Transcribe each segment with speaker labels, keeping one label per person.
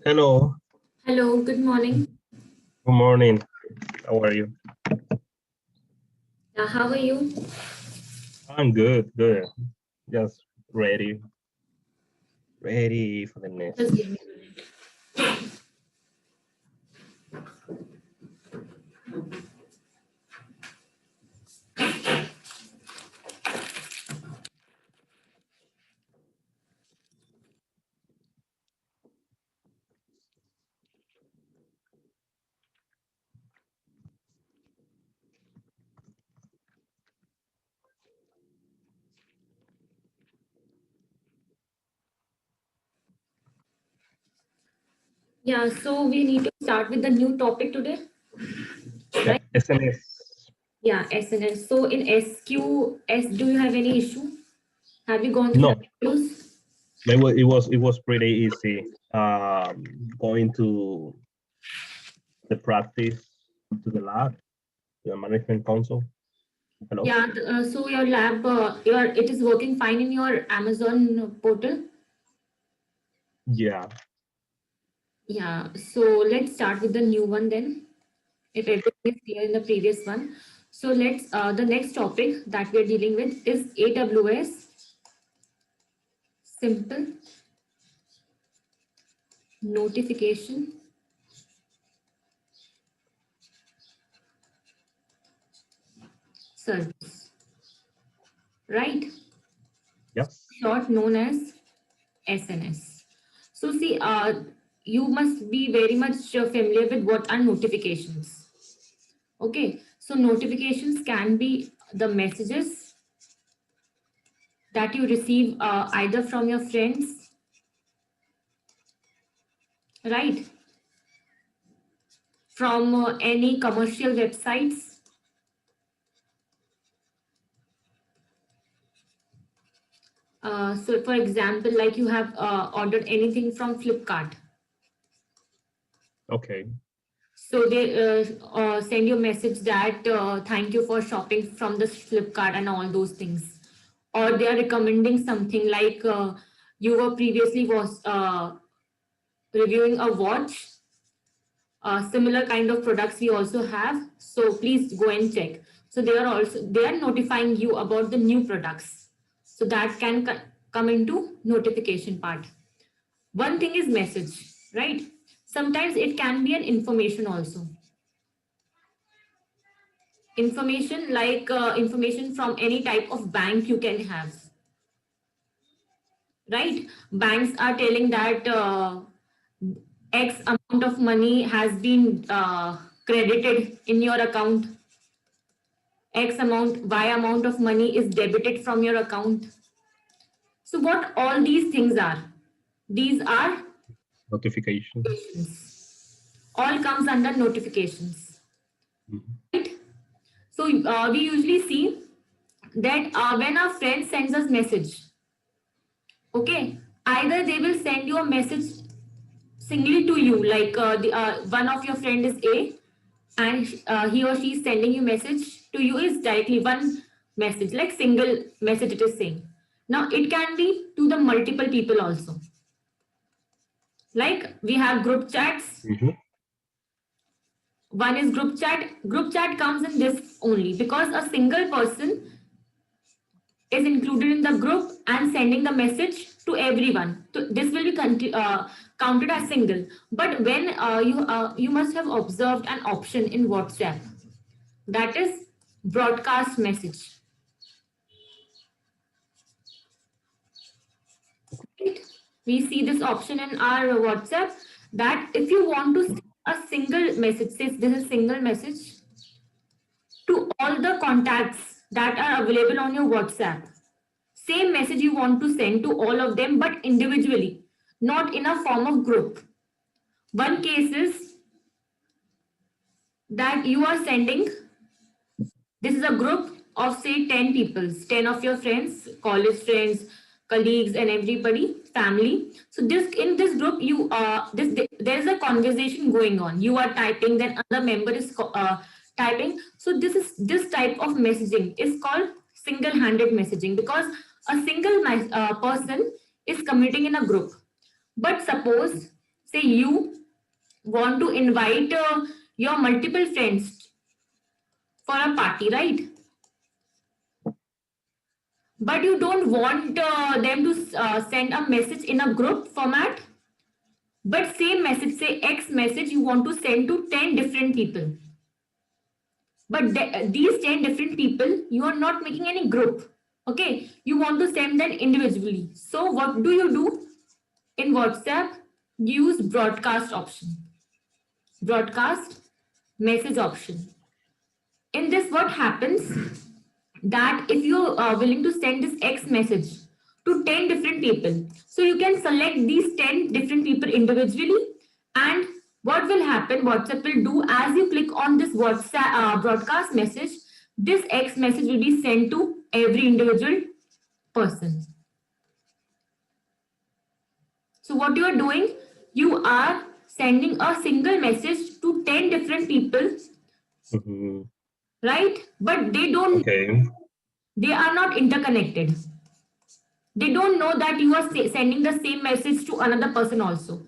Speaker 1: Hello.
Speaker 2: Hello, good morning.
Speaker 1: Good morning. How are you?
Speaker 2: How are you?
Speaker 1: I'm good. Good. Just ready. Ready for the
Speaker 2: Just
Speaker 1: next.
Speaker 2: give me a minute. Yeah, so we need to start with the new topic today,
Speaker 1: Yeah.
Speaker 2: right?
Speaker 1: SNS.
Speaker 2: Yeah, SNS. So in SQS, do you have any issue? Have you gone through
Speaker 1: No,
Speaker 2: the videos?
Speaker 1: it was pretty easy. Going to the practice to the lab, the management console. Hello.
Speaker 2: Yeah, so your lab, it is working fine in your Amazon portal.
Speaker 1: Yeah.
Speaker 2: Yeah, so let's start with the new one then. If everything is clear in the previous one. So the next topic that we're dealing with is AWS Simple Notification Service, right?
Speaker 1: Yes.
Speaker 2: Short known as SNS. So see, you must be very much familiar with what are notifications. Okay, so notifications can be the messages that you receive either from your friends, right? From any commercial websites. So for example, like you have ordered anything from Flipkart.
Speaker 1: Okay.
Speaker 2: So they send you a message that thank you for shopping from the Flipkart and all those things. Or they are recommending something like you were previously was reviewing a watch. Similar kind of products we also have. So please go and check. So they are notifying you about the new products. So that can come into notification part. One thing is message, right? Sometimes it can be an information also. Information like information from any type of bank you can have, right? Banks are telling that X amount of money has been credited in your account, Y amount of money is debited from your account. So what all these things are? These are
Speaker 1: Notification.
Speaker 2: notifications. All comes under notifications,
Speaker 1: Mhm.
Speaker 2: right? So we usually see that when a friend sends us message, okay, either they will send you a message singly to you, like one of your friend is A, and he or she is sending you message to you is directly one message, like single message it is saying. Now it can be to the multiple people also. Like we have group chats.
Speaker 1: Mhm.
Speaker 2: One is group chat. Group chat comes in this only because a single person is included in the group and sending the message to everyone. So this will be counted as single. But when you must have observed an option in WhatsApp, that is broadcast message. Right? We see this option in our WhatsApp that if you want to send a single message, says this is single message to all the contacts that are available on your WhatsApp. Same message you want to send to all of them, but individually, not in a form of group. One case is that you are sending, this is a group of say 10 people, 10 of your friends, college friends, colleagues, and everybody, family. So this in this group, there is a conversation going on. You are typing, then other member is typing. So this type of messaging is called single-handed messaging because a single person is communicating in a group. But suppose say you want to invite your multiple friends for a party, right? But you don't want them to send a message in a group format, but same message, say X message, you want to send to 10 different people. But these 10 different people, you are not making any group. Okay, you want to send them individually. So what do you do in WhatsApp? Use broadcast option, broadcast message option. In this, what happens that if you are willing to send this X message to 10 different people, so you can select these 10 different people individually, and what will happen, WhatsApp will do, as you click on this WhatsApp broadcast message, this X message will be sent to every individual person. So what you are doing, you are sending a single message to 10 different people, right? But they don't, they are not interconnected. They don't know that you are sending the same message to another person also,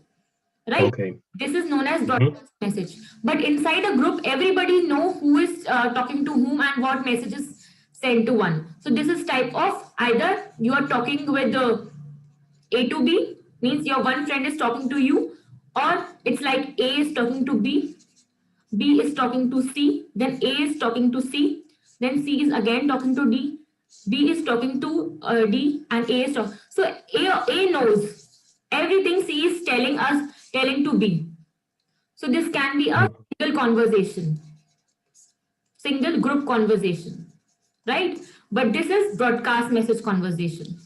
Speaker 2: right?
Speaker 1: Okay.
Speaker 2: This is known as broadcast message. But inside a group, everybody know who is talking to whom and what message is sent to one. So this is type of, either you are talking with A to B, means your one friend is talking to you, or it's like A is talking to B, B is talking to C, then A is talking to C, then C is again talking to D, B is talking to D, and A is talking. So A knows everything C is telling to B. So this can be a single conversation, single group conversation, right? But this is broadcast message conversation.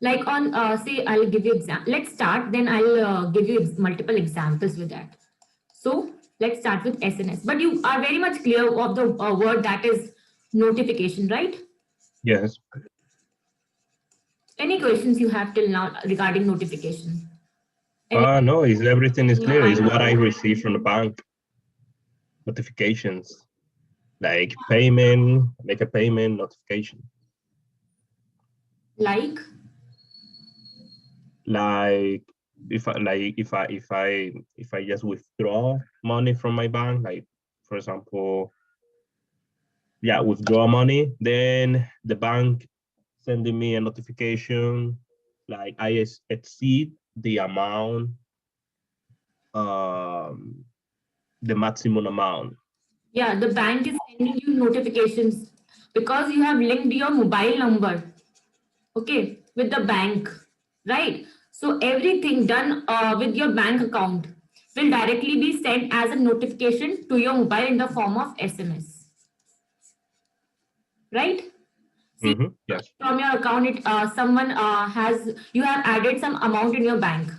Speaker 2: Like on, say, I'll give you example. Let's start, then I'll give you multiple examples with that. So let's start with SNS. But you are very much clear of the word that is notification, right?
Speaker 1: Yes.
Speaker 2: Any questions you have till now regarding notification?
Speaker 1: No, everything is clear. It's what I receive from the bank. Notifications, like payment, make a payment notification.
Speaker 2: Like
Speaker 1: if I just withdraw money from my bank, like for example, withdraw money, then the bank sending me a notification like I exceed the amount, the maximum amount.
Speaker 2: Yeah, the bank is sending you notifications because you have linked your mobile number, okay, with the bank, right? So everything done with your bank account will directly be sent as a notification to your mobile in the form of SMS, right? See,
Speaker 1: Yes.
Speaker 2: from your account, someone you have added some amount in your bank.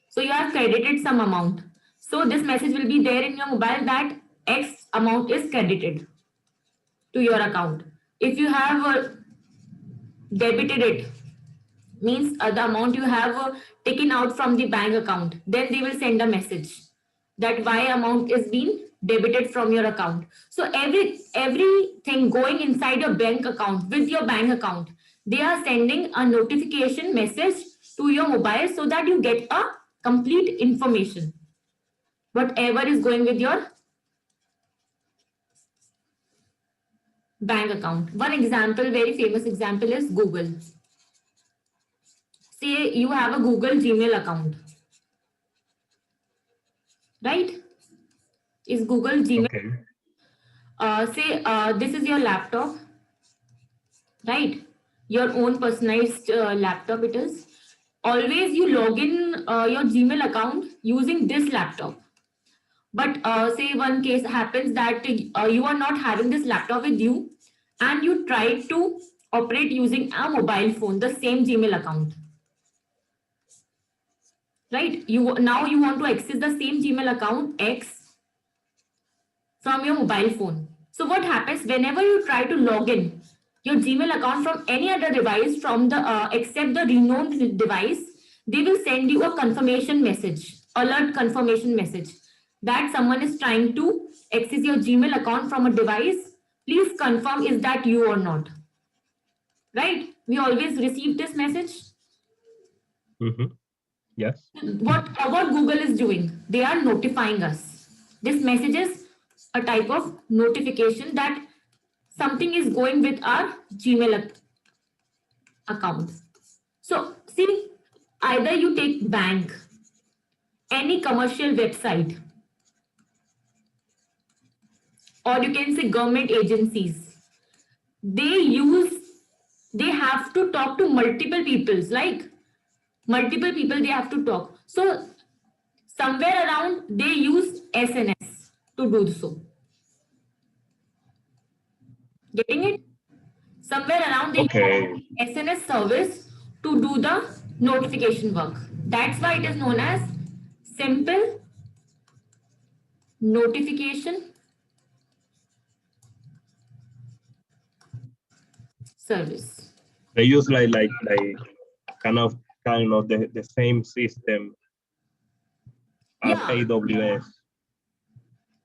Speaker 2: So you have credited some amount. So this message will be there in your mobile that X amount is credited to your account. If you have debited it, means the amount you have taken out from the bank account, then they will send a message that Y amount is being debited from your account. So everything going inside your bank account with your bank account, they are sending a notification message to your mobile so that you get a complete information, whatever is going with your bank account. One example, very famous example, is Google. Say you have a Google Gmail account, right? Is Google Gmail. Okay. Say this is your laptop, right? Your own personalized laptop it is. Always you log in your Gmail account using this laptop. But say one case happens that you are not having this laptop with you and you try to operate using a mobile phone, the same Gmail account. Right? Now you want to access the same Gmail account X from your mobile phone. So what happens whenever you try to log in your Gmail account from any other device from the except the renowned device, they will send you a confirmation message, alert confirmation message that someone is trying to access your Gmail account from a device. Please confirm is that you or not. Right? We always receive this message.
Speaker 1: Yes.
Speaker 2: What Google is doing, they are notifying us. This message is a type of notification that something is going with our Gmail account. So see, either you take bank, any commercial website, or you can say government agencies, they use, they have to talk to multiple peoples, like multiple people they have to talk. So somewhere around they use SNS to do so. Getting it? Somewhere around they
Speaker 1: Okay.
Speaker 2: use SNS service to do the notification work. That's why it is known as simple notification service.
Speaker 1: They use like kind of the same system as
Speaker 2: Yeah,
Speaker 1: AWS.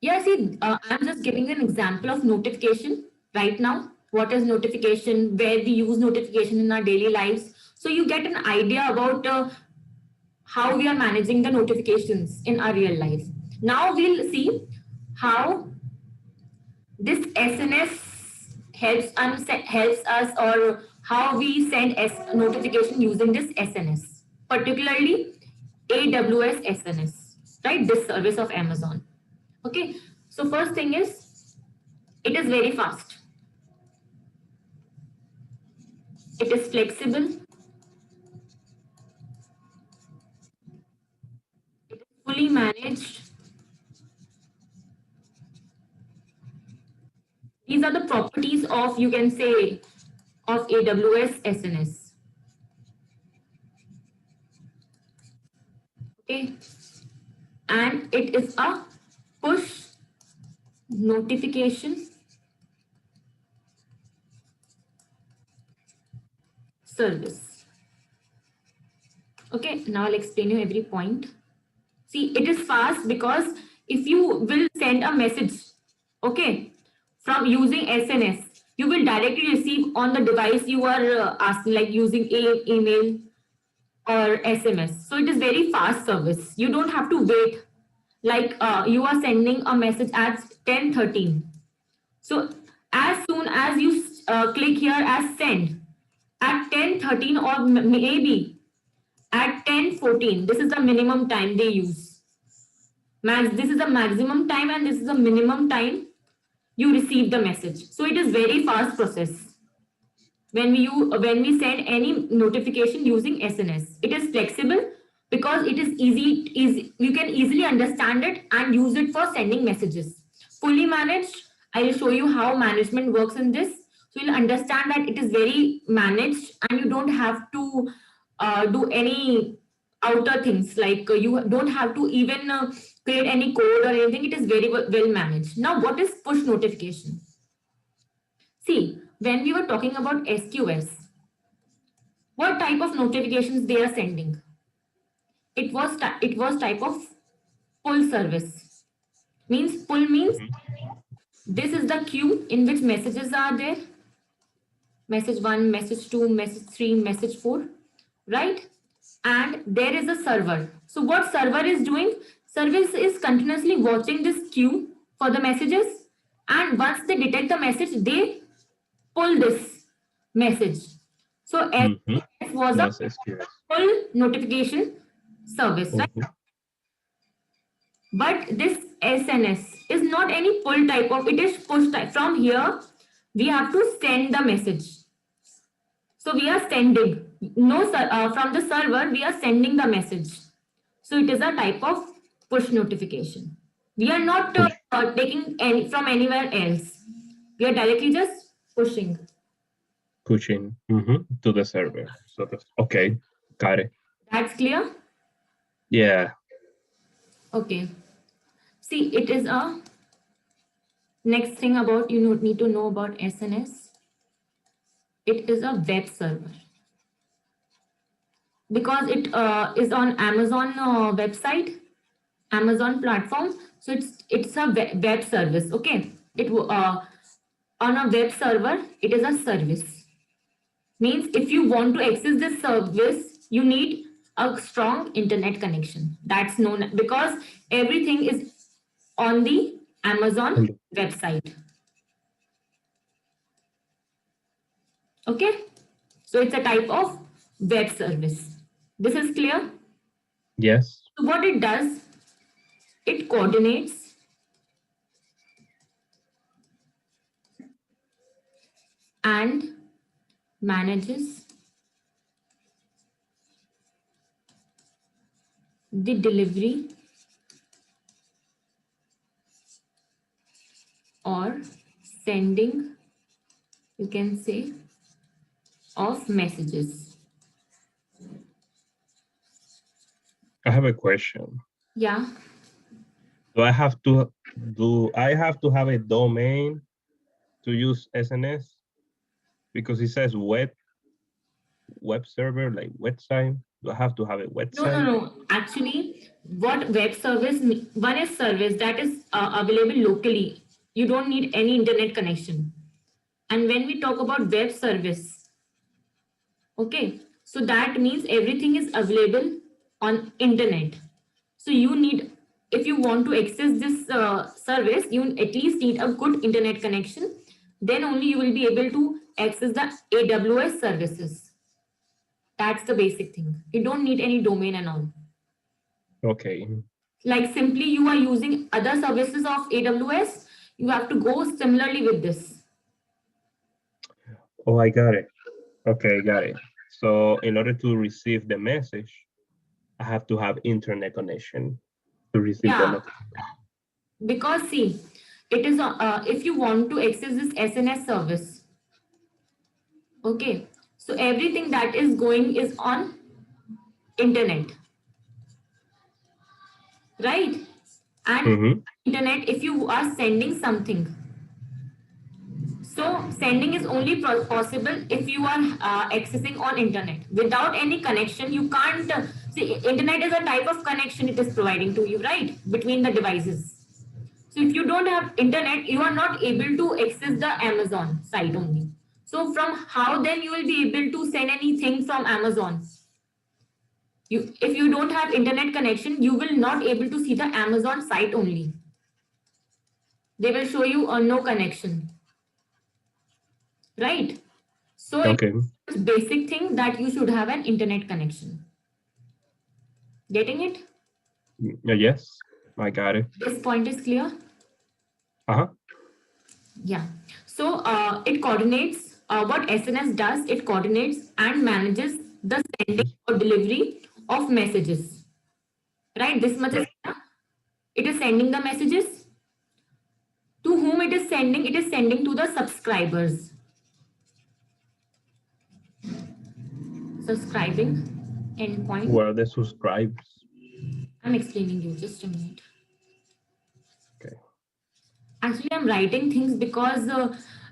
Speaker 2: yeah, see, I'm just giving an example of notification right now. What is notification? Where we use notification in our daily lives. So you get an idea about how we are managing the notifications in our real life. Now we'll see how this SNS helps us, or how we send notification using this SNS, particularly AWS SNS, right? This service of Amazon. Okay, so first thing is it is very fast, it is flexible, fully managed. These are the properties of, you can say, of AWS SNS. Okay, and it is a push notification service. Okay, now I'll explain you every point. See, it is fast because if you will send a message, okay, from using SNS, you will directly receive on the device you are asking, like using email or SMS. So it is very fast service. You don't have to wait. Like you are sending a message at 10:13. So as soon as you click here as send at 10:13, or maybe at 10:14, this is the minimum time they use. This is the maximum time and this is the minimum time you receive the message. So it is very fast process when we send any notification using SNS. It is flexible because it is easy, you can easily understand it and use it for sending messages. Fully managed, I will show you how management works in this. So you'll understand that it is very managed and you don't have to do any outer things, like you don't have to even create any code or anything. It is very well managed. Now, what is push notification? See, when we were talking about SQS, what type of notifications they are sending? It was type of pull service. Means pull means
Speaker 1: Mhm.
Speaker 2: this is the queue in which messages are there. Message 1, message 2, message 3, message 4, right? And there is a server. So what server is doing? Service is continuously watching this queue for the messages, and once they detect the message, they pull this message. So
Speaker 1: Mhm.
Speaker 2: SMS was a
Speaker 1: Yes, SQS.
Speaker 2: pull notification service, right?
Speaker 1: Mhm.
Speaker 2: But this SNS is not any pull type of, it is push type. From here, we have to send the message. So we are sending, no from the server, we are sending the message. So it is a type of push notification. We are not
Speaker 1: Push.
Speaker 2: taking any from anywhere else. We are directly just pushing.
Speaker 1: Pushing to the server. So that's okay. Got it.
Speaker 2: That's clear?
Speaker 1: Yeah.
Speaker 2: Okay. See, it is a next thing about you need to know about SNS. It is a web server because it is on Amazon website, Amazon platform. So it's a web service. Okay. On a web server, it is a service. Means if you want to access this service, you need a strong internet connection. That's known because everything is on the Amazon website. Okay, so it's a type of web service. This is clear.
Speaker 1: Yes.
Speaker 2: So what it does, it coordinates and manages the delivery or sending, you can say, of messages.
Speaker 1: I have a question.
Speaker 2: Yeah.
Speaker 1: Do I have to have a domain to use SNS? Because it says web server, like website. Do I have to have a website?
Speaker 2: No. Actually, what web service, one is service that is available locally. You don't need any internet connection. And when we talk about web service, okay, so that means everything is available on internet. So you need, if you want to access this service, you at least need a good internet connection. Then only you will be able to access the AWS services. That's the basic thing. You don't need any domain and all.
Speaker 1: Okay.
Speaker 2: Like simply you are using other services of AWS, you have to go similarly with this.
Speaker 1: Oh, I got it. Okay, got it. So in order to receive the message, I have to have internet connection to receive the
Speaker 2: Yeah,
Speaker 1: notification.
Speaker 2: because see, it is if you want to access this SNS service, okay, so everything that is going is on internet, right? And
Speaker 1: Mm-hmm.
Speaker 2: internet, if you are sending something, so sending is only possible if you are accessing on internet. Without any connection, you can't see. Internet is a type of connection it is providing to you, right, between the devices. So if you don't have internet, you are not able to access the Amazon site only. So from how then you will be able to send anything from Amazon? You, if you don't have internet connection, you will not able to see the Amazon site only. They will show you a no connection, right? So
Speaker 1: Okay.
Speaker 2: it's basic thing that you should have an internet connection. Getting it?
Speaker 1: Yes, I got it.
Speaker 2: This point is clear?
Speaker 1: Uh-huh.
Speaker 2: Yeah. So it coordinates, what SNS does, it coordinates and manages the sending or delivery of messages. Right? This much is clear. It is sending the messages. To whom it is sending? It is sending to the subscribers. Subscribing endpoint.
Speaker 1: Who are the subscribers?
Speaker 2: I'm explaining you, just a minute.
Speaker 1: Okay.
Speaker 2: Actually, I'm writing things because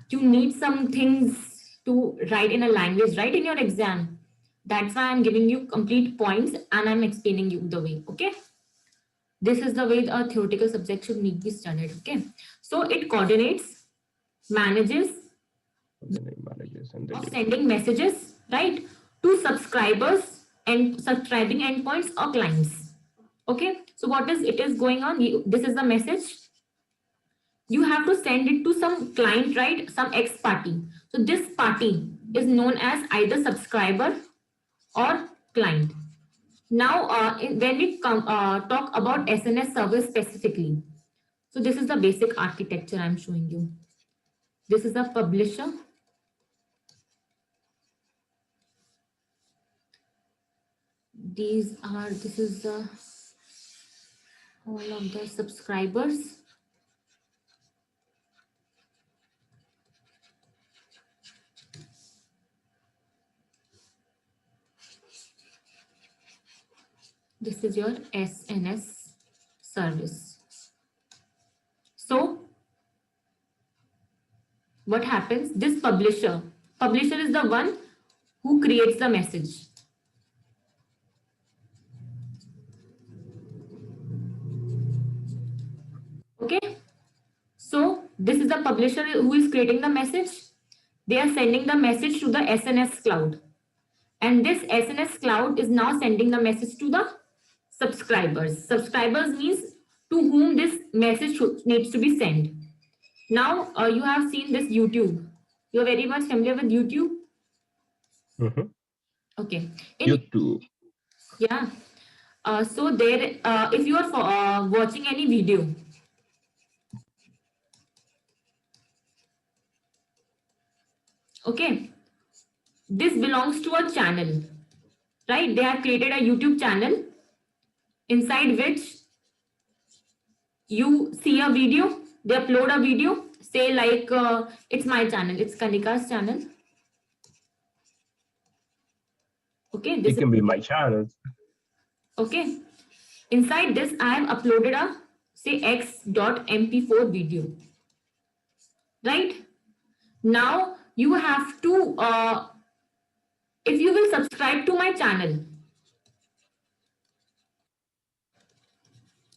Speaker 2: you need some things to write in a language, right, in your exam. That's why I'm giving you complete points and I'm explaining you the way, okay? This is the way a theoretical subject should need to be studied, okay? So it coordinates, manages,
Speaker 1: Managers and
Speaker 2: of
Speaker 1: delivery.
Speaker 2: sending messages, right, to subscribers and subscribing endpoints or clients. Okay, so what is it is going on? This is the message. You have to send it to some client, right? Some X party. So this party is known as either subscriber or client. Now, when we talk about SNS service specifically, so this is the basic architecture I'm showing you. This is a publisher. This is all of the subscribers. This is your SNS service. So what happens? This publisher is the one who creates the message. Okay. So this is the publisher who is creating the message. They are sending the message to the SNS cloud. And this SNS cloud is now sending the message to the subscribers. Subscribers means to whom this message needs to be sent. Now you have seen this YouTube. You're very much familiar with YouTube.
Speaker 1: Mm-hmm.
Speaker 2: Okay.
Speaker 1: YouTube.
Speaker 2: Yeah. So there, if you are watching any video, okay, this belongs to a channel, right? They have created a YouTube channel inside which you see a video, they upload a video, say like it's my channel, it's Kanika's channel. Okay, this
Speaker 1: It
Speaker 2: is
Speaker 1: can be my channel.
Speaker 2: okay. Inside this, I have uploaded a say x.mp4 video, right? Now you have to if you will subscribe to my channel,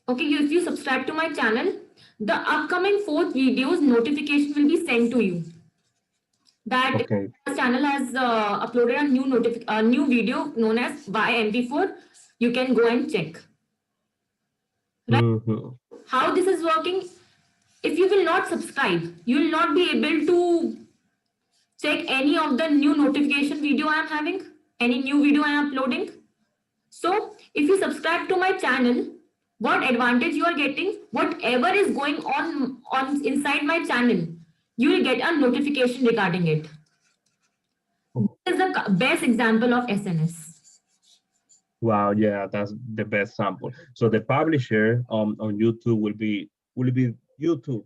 Speaker 2: okay, if you subscribe to my channel, the upcoming fourth videos notification will be sent to you that
Speaker 1: Okay.
Speaker 2: the channel has uploaded a new video known as by mp4. You can go and check, right?
Speaker 1: Mm-hmm.
Speaker 2: How this is working? If you will not subscribe, you will not be able to check any of the new notification video I am having, any new video I am uploading. So if you subscribe to my channel, what advantage you are getting, whatever is going on inside my channel, you will get a notification regarding it. This is the best example of SNS.
Speaker 1: Wow, yeah, that's the best sample. So the publisher on YouTube will be YouTube.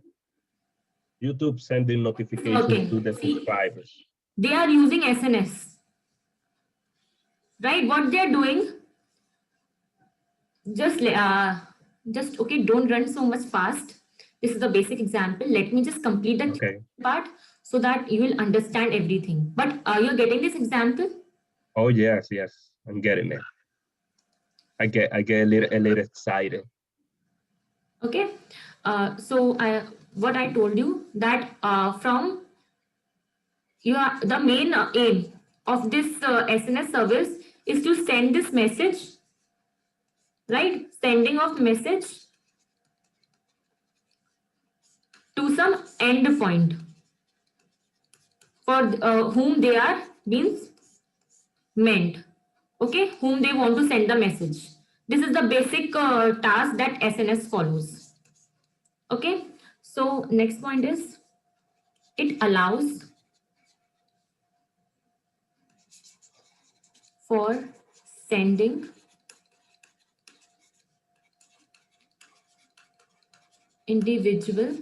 Speaker 1: YouTube sending notifications
Speaker 2: Working.
Speaker 1: to the
Speaker 2: See,
Speaker 1: subscribers.
Speaker 2: they are using SNS, right? What they are doing, just okay, don't run so much fast. This is the basic example. Let me just complete the
Speaker 1: Okay.
Speaker 2: part so that you will understand everything. But you're getting this example?
Speaker 1: Oh yes, yes, I'm getting it. I get a little excited.
Speaker 2: Okay. So what I told you that from the main aim of this SNS service is to send this message, right? Sending of message to some endpoint for whom they are being meant, okay, whom they want to send the message. This is the basic task that SNS follows. Okay, so next point is it allows for sending individual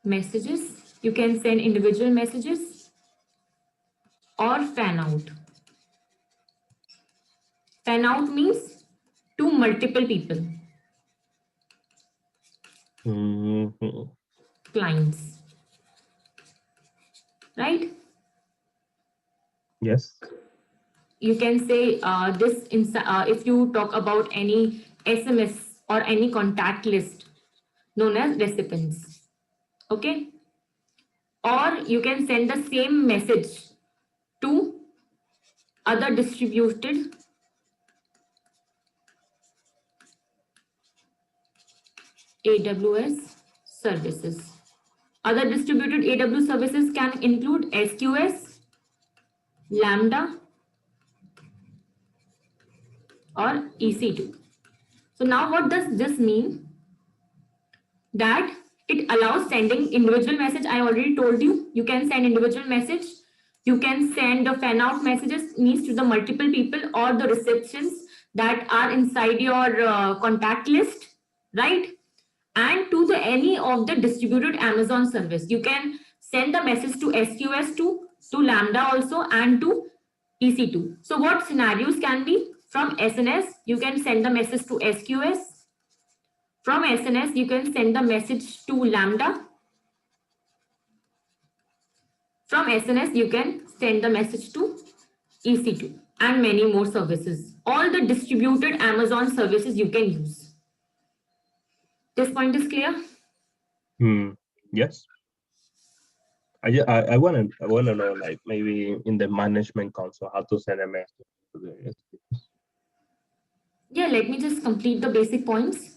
Speaker 2: messages. You can send individual messages or fan out. Fan out means to multiple people,
Speaker 1: Mm-hmm.
Speaker 2: clients, right?
Speaker 1: Yes.
Speaker 2: You can say if you talk about any SMS or any contact list known as recipients, okay? Or you can send the same message to other distributed AWS services. Other distributed AWS services can include SQS, Lambda, or EC2. So now what does this mean? That it allows sending individual message. I already told you, you can send individual message. You can send the fan out messages means to the multiple people or the receptions that are inside your contact list, right? And to the any of the distributed Amazon service. You can send the message to SQS to Lambda also and to EC2. So what scenarios can be? From SNS, you can send the message to SQS. From SNS, you can send the message to Lambda. From SNS, you can send the message to EC2 and many more services. All the distributed Amazon services you can use. This point is clear?
Speaker 1: Yes. I wanna know, like, maybe in the management console how to send a message to the.
Speaker 2: Yeah, let me just complete the basic points.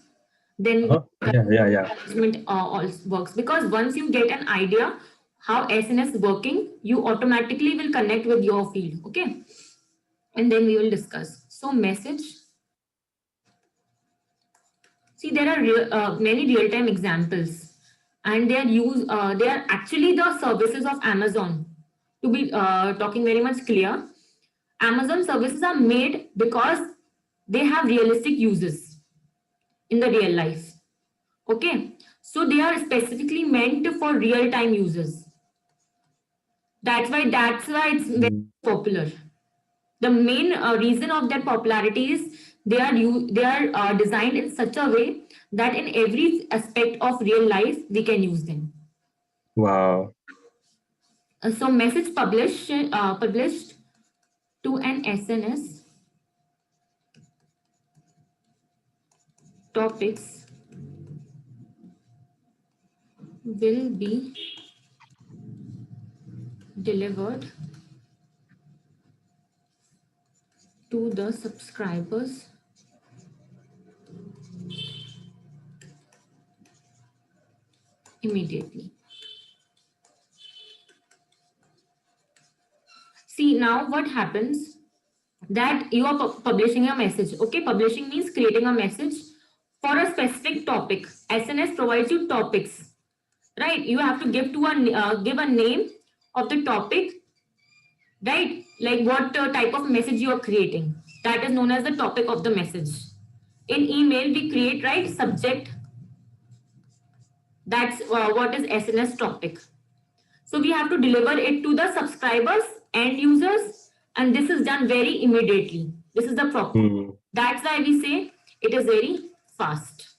Speaker 2: Then
Speaker 1: Uh-huh. Yeah.
Speaker 2: management all works, because once you get an idea how SNS working, you automatically will connect with your field. Okay, and then we will discuss. So message. See, there are many real-time examples, and they are used. They are actually the services of Amazon. To be talking very much clear, Amazon services are made because they have realistic uses in the real life. Okay, so they are specifically meant for real-time users. That's why it's very
Speaker 1: Mm.
Speaker 2: popular. The main reason of their popularity is they are designed in such a way that in every aspect of real life we can use them.
Speaker 1: Wow.
Speaker 2: So message published to an SNS topics will be delivered to the subscribers immediately. See, now what happens that you are publishing a message. Okay, publishing means creating a message for a specific topic. SNS provides you topics, right? You have to give a name of the topic, right? Like what type of message you are creating. That is known as the topic of the message. In email, we create, right, subject. That's what is SNS topic. So we have to deliver it to the subscribers, end users, and this is done very immediately. This is the proper.
Speaker 1: Mm.
Speaker 2: That's why we say it is very fast.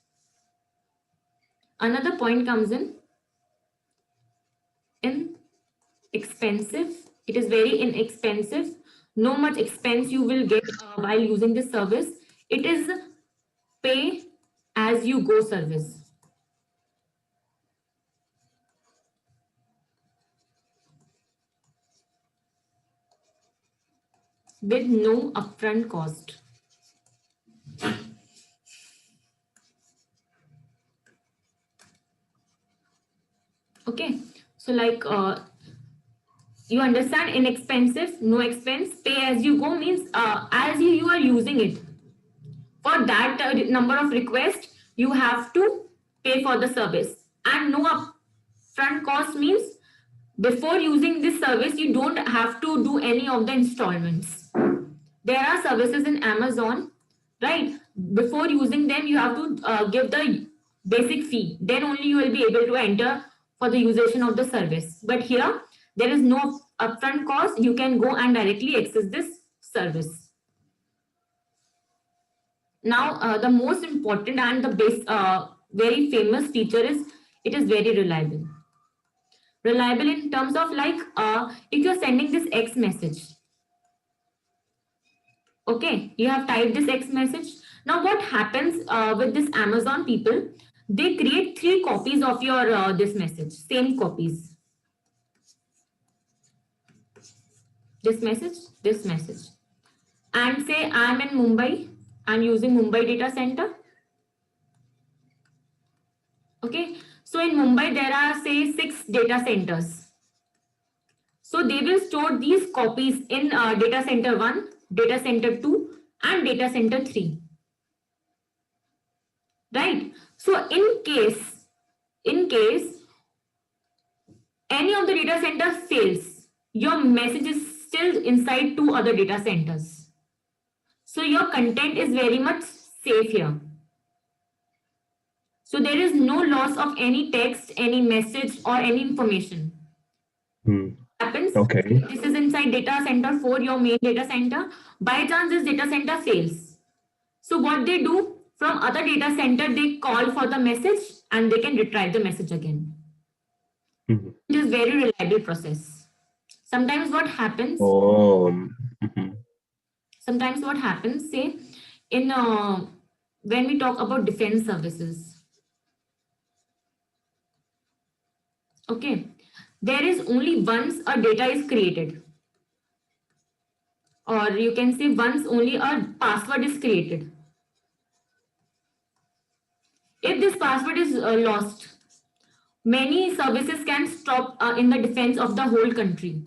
Speaker 2: Another point comes in expensive. It is very inexpensive. No much expense you will get while using this service. It is pay as you go service with no upfront cost. Okay, so like you understand, inexpensive, no expense, pay as you go means as you are using it. For that number of requests, you have to pay for the service. And no upfront cost means before using this service, you don't have to do any of the installments. There are services in Amazon, right? Before using them, you have to give the basic fee. Then only you will be able to enter for the usation of the service. But here, there is no upfront cost. You can go and directly access this service. Now, the most important and the very famous feature is it is very reliable. Reliable in terms of like if you're sending this X message, okay, you have typed this X message. Now, what happens with this Amazon people? They create 3 copies of your this message, same copies. This message, and say I'm in Mumbai. I'm using Mumbai data center. Okay, so in Mumbai there are say 6 data centers. So they will store these copies in data center 1, data center 2, and data center 3. Right? So in case any of the data centers fails, your message is still inside 2 other data centers. So your content is very much safe here. So there is no loss of any text, any message, or any information.
Speaker 1: Mm.
Speaker 2: Happens,
Speaker 1: Okay.
Speaker 2: this is inside data center 4, your main data center. By chance this data center fails, so what they do, from other data center they call for the message and they can retrieve the message again.
Speaker 1: Mhm.
Speaker 2: It is very reliable process. Sometimes what happens,
Speaker 1: Oh. Mhm.
Speaker 2: say in when we talk about defense services, okay, there is only once a data is created, or you can say once only a password is created. If this password is lost, many services can stop in the defense of the whole country.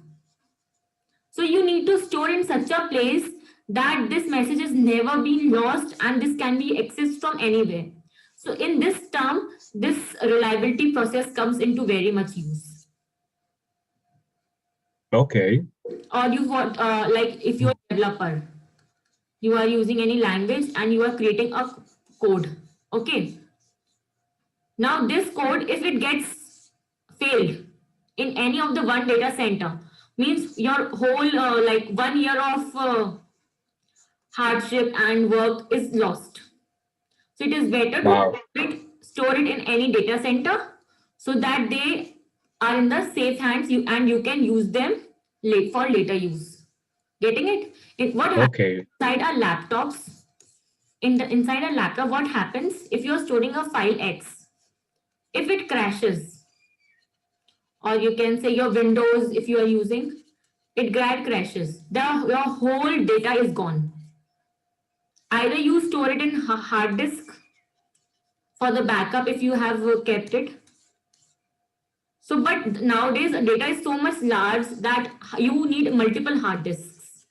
Speaker 2: So you need to store in such a place that this message is never been lost and this can be accessed from anywhere. So in this term, this reliability process comes into very much use.
Speaker 1: Okay.
Speaker 2: Or you want, like if you're a developer, you are using any language and you are creating a code. Okay. Now this code, if it gets failed in any of the one data center, means your whole like 1 year of hardship and work is lost. So it is better to
Speaker 1: Wow.
Speaker 2: store it in any data center so that they are in the safe hands and you can use them for later use. Getting it? What happens
Speaker 1: Okay.
Speaker 2: inside our laptops? Inside a laptop, what happens if you're storing a file X? If it crashes, or you can say your Windows, if you are using, it crashes. Your whole data is gone. Either you store it in hard disk for the backup if you have kept it. So, but nowadays data is so much large that you need multiple hard disks.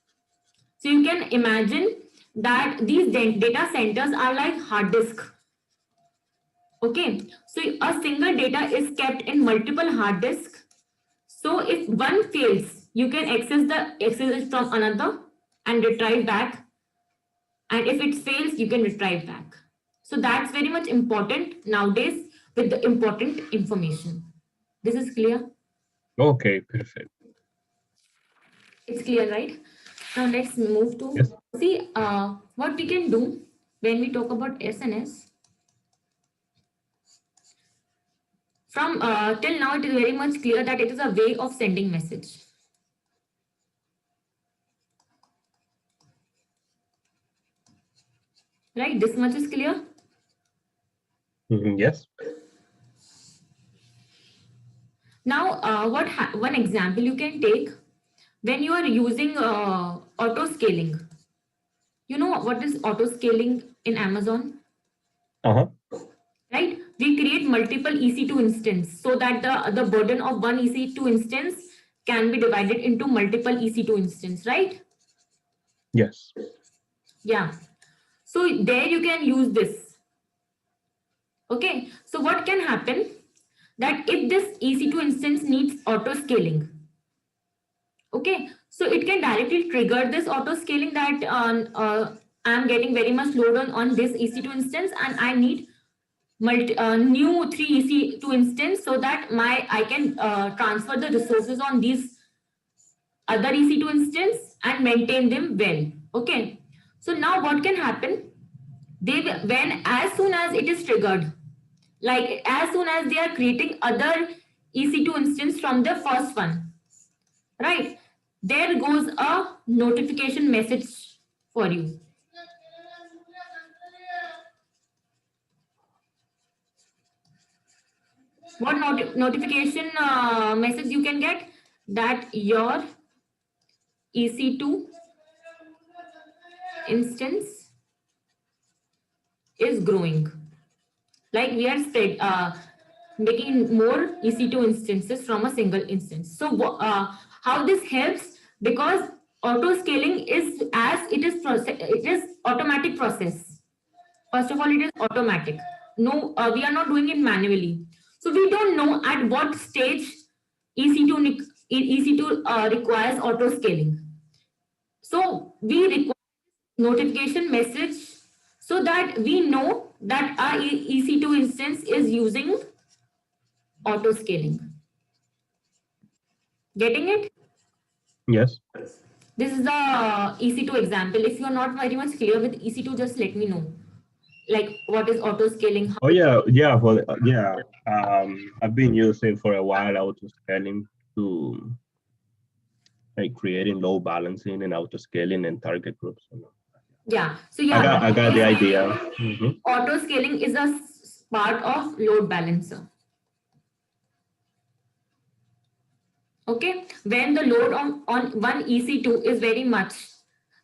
Speaker 2: So you can imagine that these data centers are like hard disk. Okay, so a single data is kept in multiple hard disks. So if one fails, you can access it from another and retrieve back. And if it fails, you can retrieve back. So that's very much important nowadays with the important information. This is clear?
Speaker 1: Okay, perfect.
Speaker 2: It's clear, right? Now let's move to
Speaker 1: Yes.
Speaker 2: see what we can do when we talk about SNS. From till now, it is very much clear that it is a way of sending message. Right? This much is clear.
Speaker 1: Yes.
Speaker 2: Now, one example you can take when you are using auto scaling. You know what is auto scaling in Amazon?
Speaker 1: Uh-huh.
Speaker 2: Right? We create multiple EC2 instance so that the burden of one EC2 instance can be divided into multiple EC2 instance, right?
Speaker 1: Yes.
Speaker 2: Yeah. So there you can use this. Okay. So what can happen that if this EC2 instance needs auto scaling, okay, so it can directly trigger this auto scaling that I'm getting very much load on this EC2 instance and I need new 3 EC2 instance so that I can transfer the resources on these other EC2 instance and maintain them well. Okay. So now what can happen? When as soon as it is triggered, like as soon as they are creating other EC2 instance from the first one, right? There goes a notification message for you. What notification message you can get? That your EC2 instance is growing. Like we are making more EC2 instances from a single instance. So how this helps? Because auto scaling is it is automatic process. First of all, it is automatic. No, we are not doing it manually. So we don't know at what stage EC2 requires auto scaling. So we require notification message so that we know that our EC2 instance is using auto scaling. Getting it?
Speaker 1: Yes.
Speaker 2: This is the EC2 example. If you are not very much clear with EC2, just let me know. Like what is auto scaling?
Speaker 1: Oh yeah, yeah. For yeah. I've been using for a while auto scaling to like creating load balancing and auto scaling and target groups.
Speaker 2: Yeah. So
Speaker 1: I got the idea.
Speaker 2: auto scaling is a part of load balancer. Okay, when the load on one EC2 is very much,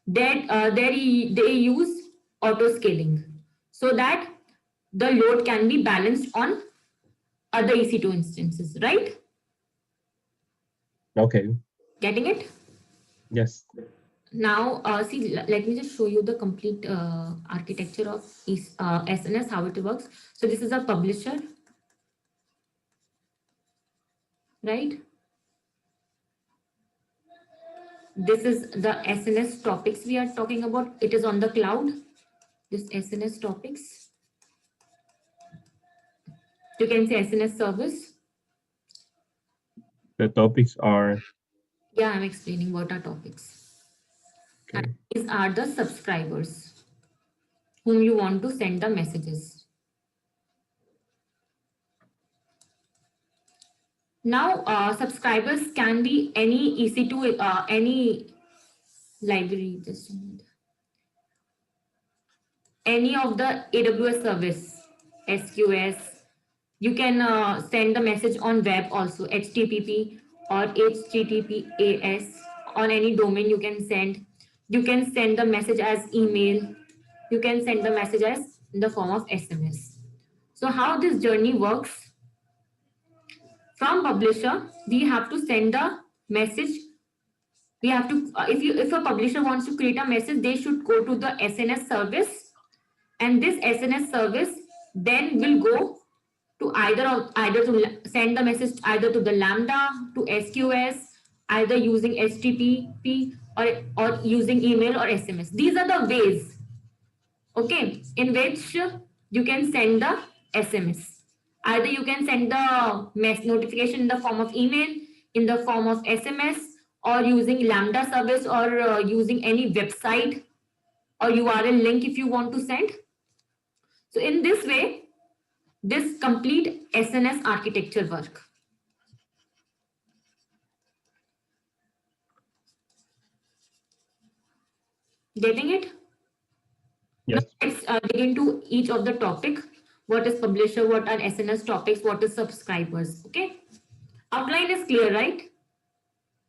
Speaker 2: that they use auto scaling so that the load can be balanced on other EC2 instances, right?
Speaker 1: Okay.
Speaker 2: Getting it?
Speaker 1: Yes.
Speaker 2: Now, see, let me just show you the complete architecture of SNS, how it works. So this is a publisher, right? This is the SNS topics we are talking about. It is on the cloud. This SNS topics. You can say SNS service.
Speaker 1: The topics are
Speaker 2: Yeah, I'm explaining what are topics. And
Speaker 1: okay.
Speaker 2: these are the subscribers whom you want to send the messages. Now, subscribers can be any EC2, any library, just a minute. Any of the AWS service, SQS. You can send the message on web also, HTTP or HTTPAS. On any domain you can send. You can send the message as email. You can send the message as in the form of SMS. So how this journey works, from publisher, we have to send the message. We have to, if a publisher wants to create a message, they should go to the SNS service, and this SNS service then will go to either to send the message either to the Lambda, to SQS, either using HTTP or using email or SMS. These are the ways, okay, in which you can send the SMS. Either you can send the notification in the form of email, in the form of SMS, or using Lambda service, or using any website or URL link if you want to send. So in this way, this complete SNS architecture work. Getting it? Now
Speaker 1: Yes.
Speaker 2: let's dig into each of the topic. What is publisher? What are SNS topics? What is subscribers? Okay. Outline is clear, right?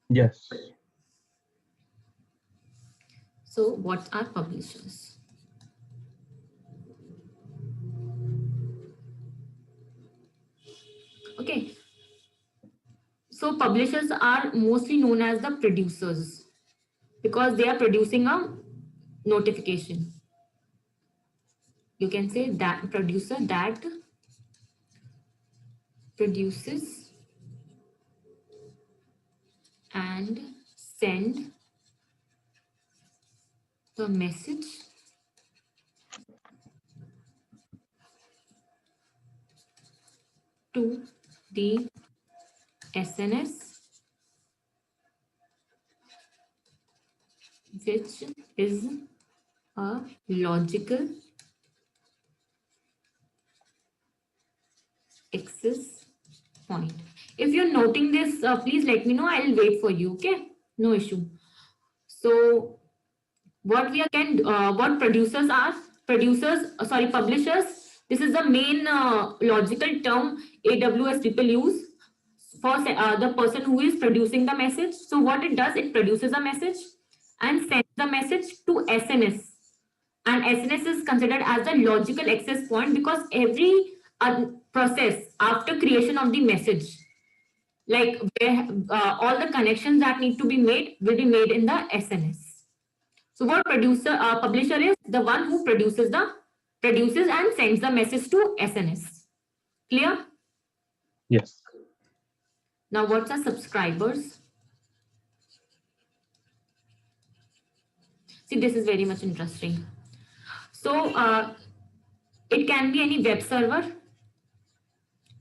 Speaker 1: Yes.
Speaker 2: So what are publishers? Okay. So publishers are mostly known as the producers because they are producing a notification. You can say that producer that produces and send the message to the SNS, which is a logical access point. If you're noting this, please let me know. I'll wait for you. Okay, no issue. So what we can, what producers are? Publishers. This is the main logical term AWS people use for the person who is producing the message. So what it does, it produces a message and sends the message to SNS. And SNS is considered as the logical access point because every process after creation of the message, like where all the connections that need to be made will be made in the SNS. So what publisher is the one who produces and sends the message to SNS. Clear?
Speaker 1: Yes.
Speaker 2: Now what's our subscribers? See, this is very much interesting. So it can be any web server.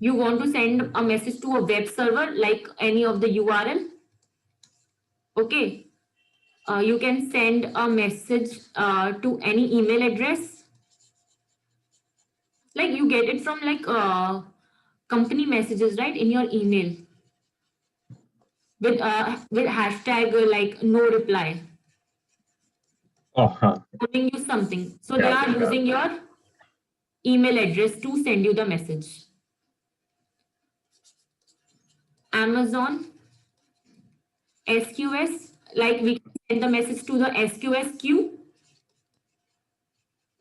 Speaker 2: You want to send a message to a web server like any of the URL. Okay. You can send a message to any email address. Like you get it from like company messages, right, in your email with hashtag like no reply,
Speaker 1: Uh-huh.
Speaker 2: telling you something. So they
Speaker 1: Got
Speaker 2: are
Speaker 1: it. Got
Speaker 2: using
Speaker 1: it.
Speaker 2: your email address to send you the message. Amazon SQS, like we can send the message to the SQS queue,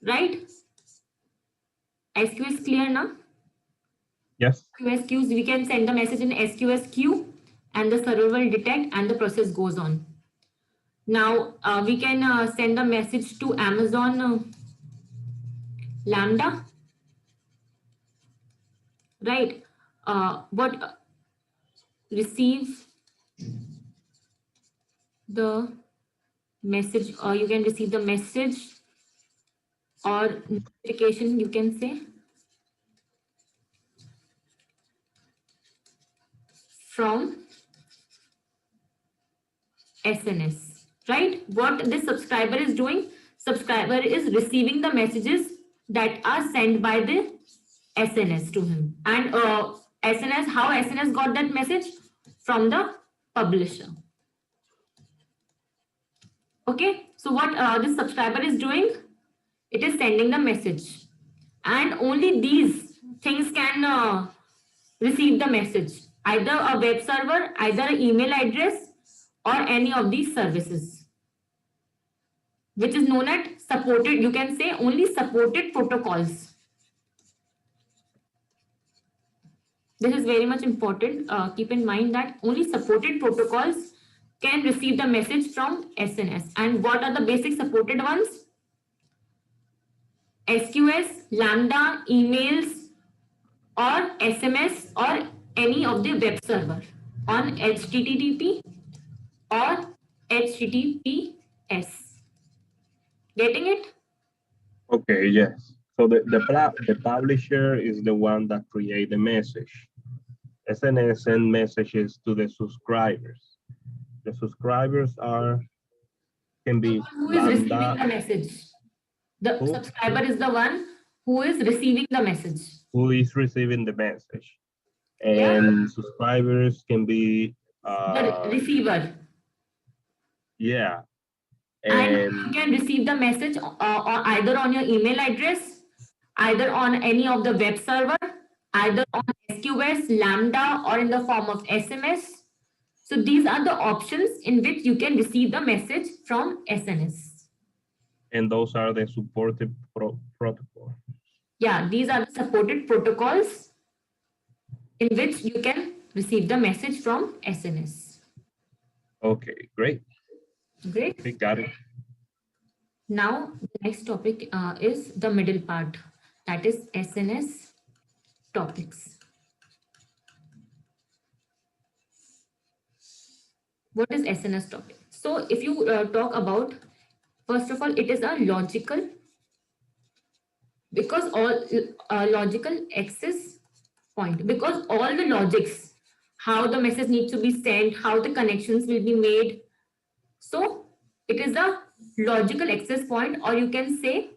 Speaker 2: right? SQS clear now?
Speaker 1: Yes.
Speaker 2: SQS queues, we can send the message in SQS queue and the server will detect and the process goes on. Now we can send a message to Amazon Lambda, right? What receive the message, or you can receive the message or notification, you can say, from SNS, right? What this subscriber is doing, subscriber is receiving the messages that are sent by the SNS to him. And SNS, how SNS got that message? From the publisher. Okay, so what this subscriber is doing, it is sending the message. And only these things can receive the message. Either a web server, either an email address, or any of these services, which is known as supported, you can say only supported protocols. This is very much important. Keep in mind that only supported protocols can receive the message from SNS. And what are the basic supported ones? SQS, Lambda, emails, or SMS, or any of the web server on HTTP or HTTPS. Getting it?
Speaker 1: Okay, yes. So the publisher is the one that create the message. SNS send messages to the subscribers. The subscribers can be
Speaker 2: Who is receiving
Speaker 1: Lambda.
Speaker 2: the message? The
Speaker 1: Who?
Speaker 2: subscriber is the one who is receiving the message.
Speaker 1: Who is receiving the message.
Speaker 2: Yeah.
Speaker 1: And subscribers can be
Speaker 2: The receiver.
Speaker 1: yeah.
Speaker 2: And you
Speaker 1: And
Speaker 2: can receive the message or either on your email address, either on any of the web server, either on SQS, Lambda, or in the form of SMS. So these are the options in which you can receive the message from SNS.
Speaker 1: and those are the supported protocol.
Speaker 2: Yeah, these are the supported protocols in which you can receive the message from SNS.
Speaker 1: Okay, great.
Speaker 2: Great.
Speaker 1: We got it.
Speaker 2: Now, the next topic is the middle part, that is SNS topics. What is SNS topic? So, if you talk about, first of all, it is a logical, because all logical access point, because all the logics, how the message needs to be sent, how the connections will be made. So, it is a logical access point, or you can say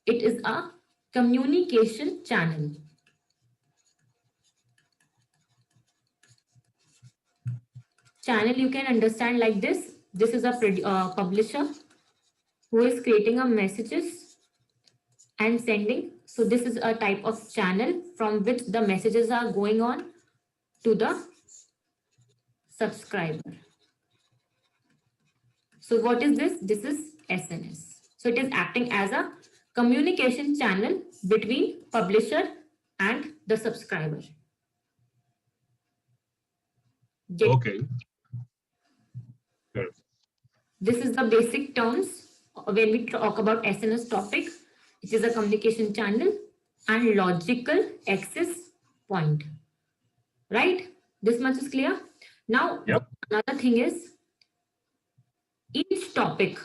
Speaker 2: it is a communication channel. Channel you can understand like this. This is a publisher who is creating a messages and sending. So this is a type of channel from which the messages are going on to the subscriber. So what is this? This is SNS. So it is acting as a communication channel between publisher and the subscriber.
Speaker 1: Okay. Perfect.
Speaker 2: This is the basic terms when we talk about SNS topic. It is a communication channel and logical access point. Right? This much is clear. Now,
Speaker 1: Yep.
Speaker 2: another thing is each topic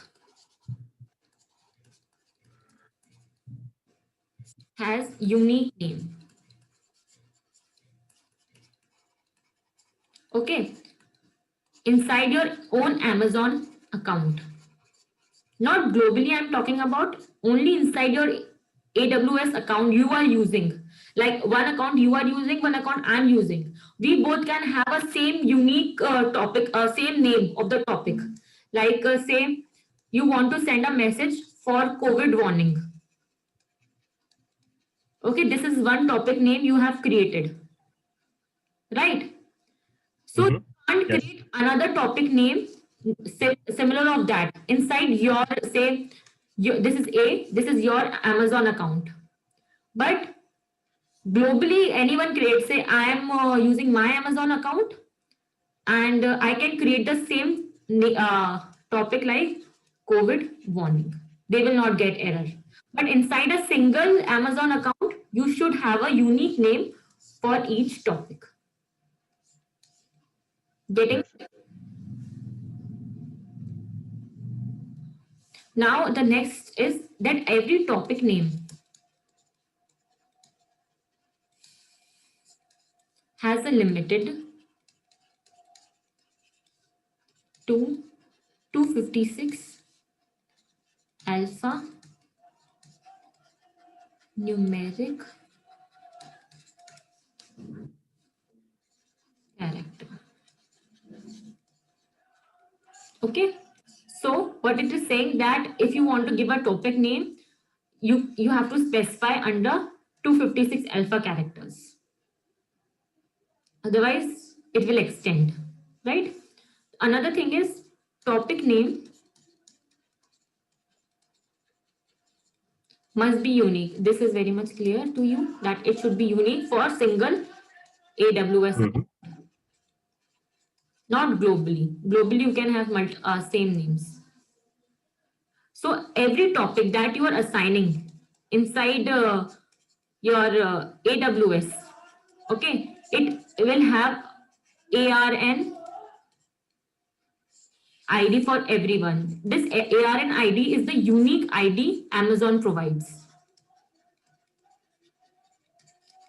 Speaker 2: has unique name. Okay. Inside your own Amazon account. Not globally, I'm talking about only inside your AWS account you are using. Like one account you are using, one account I'm using. We both can have a same unique topic, same name of the topic. Like say you want to send a message for COVID warning. Okay, this is one topic name you have created. Right? So And
Speaker 1: Yes.
Speaker 2: create another topic name similar of that inside your, say, this is A, this is your Amazon account. But globally, anyone creates, say, I am using my Amazon account, and I can create the same topic like COVID warning. They will not get error. But inside a single Amazon account, you should have a unique name for each topic. Getting.
Speaker 1: Perfect.
Speaker 2: Now the next is that every topic name has a limited to 256 alpha numeric character. Okay. So what it is saying that if you want to give a topic name, you have to specify under 256 alpha characters. Otherwise, it will extend, right? Another thing is topic name must be unique. This is very much clear to you that it should be unique for single AWS,
Speaker 1: Mhm.
Speaker 2: not globally. Globally, you can have same names. So every topic that you are assigning inside your AWS, okay, it will have ARN ID for everyone. This ARN ID is the unique ID Amazon provides.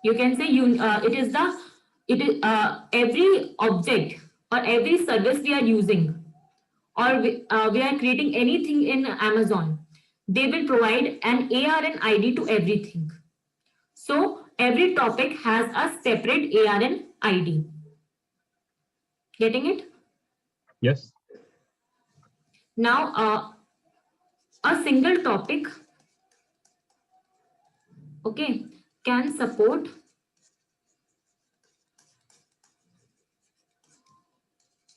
Speaker 2: You can say it is every object or every service we are using, or we are creating anything in Amazon, they will provide an ARN ID to everything. So every topic has a separate ARN ID. Getting it?
Speaker 1: Yes.
Speaker 2: Now, a single topic, okay, can support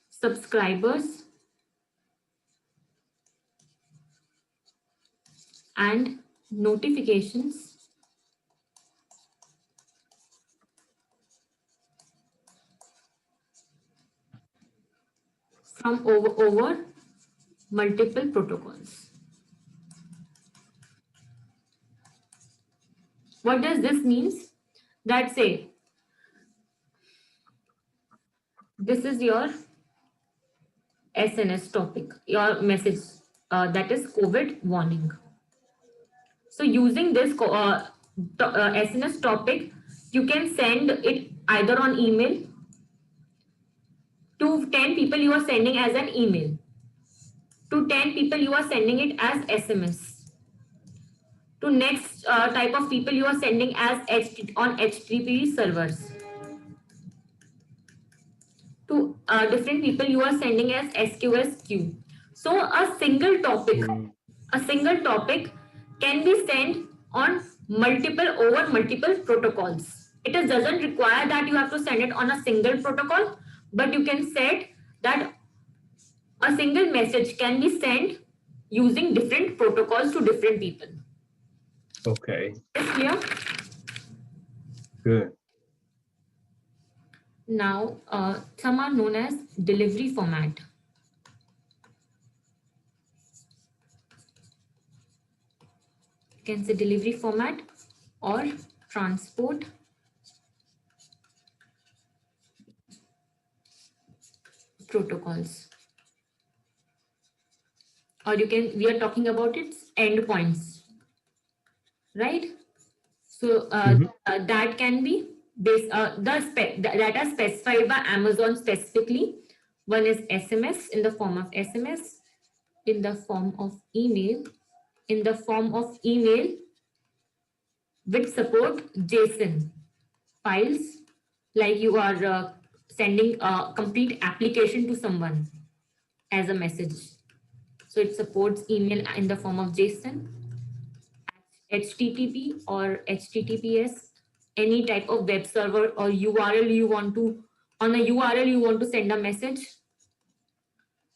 Speaker 2: subscribers and notifications from over multiple protocols. What does this means? That say, this is your SNS topic, your message that is COVID warning. So using this SNS topic, you can send it either on email to 10 people you are sending as an email, to 10 people you are sending it as SMS, to next type of people you are sending as on HTTP servers, to different people you are sending as SQS queue. So
Speaker 1: Mm.
Speaker 2: a single topic can be sent on multiple protocols. It doesn't require that you have to send it on a single protocol, but you can set that a single message can be sent using different protocols to different people.
Speaker 1: Okay.
Speaker 2: Is clear?
Speaker 1: Good.
Speaker 2: Now, some are known as delivery format. You can say delivery format or transport protocols. Or you can, we are talking about its endpoints, right? So
Speaker 1: Mhm.
Speaker 2: that can be that are specified by Amazon specifically. One is SMS in the form of SMS, in the form of email, in the form of email which support JSON files, like you are sending a complete application to someone as a message. So it supports email in the form of JSON, HTTP or HTTPS, any type of web server or URL you want to On a URL, you want to send a message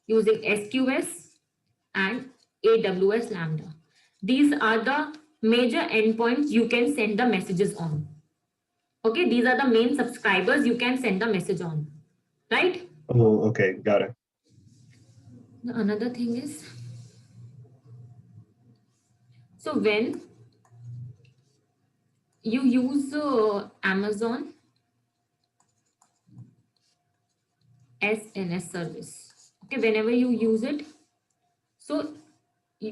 Speaker 2: using SQS and AWS Lambda. These are the major endpoints you can send the messages on. Okay, these are the main subscribers you can send the message on, right?
Speaker 1: Oh, okay, got it.
Speaker 2: Another thing is, so when you use Amazon SNS service, okay, whenever you use it, so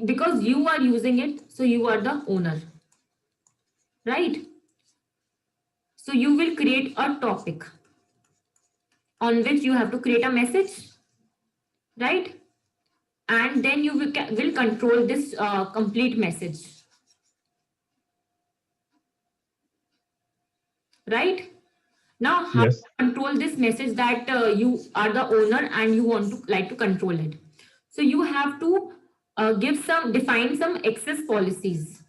Speaker 2: because you are using it, so you are the owner, right? So you will create a topic on which you have to create a message, right? And then you will control this complete message, right? Now, how to
Speaker 1: Yes.
Speaker 2: control this message that you are the owner and you want to like to control it? So you have to define some access policies,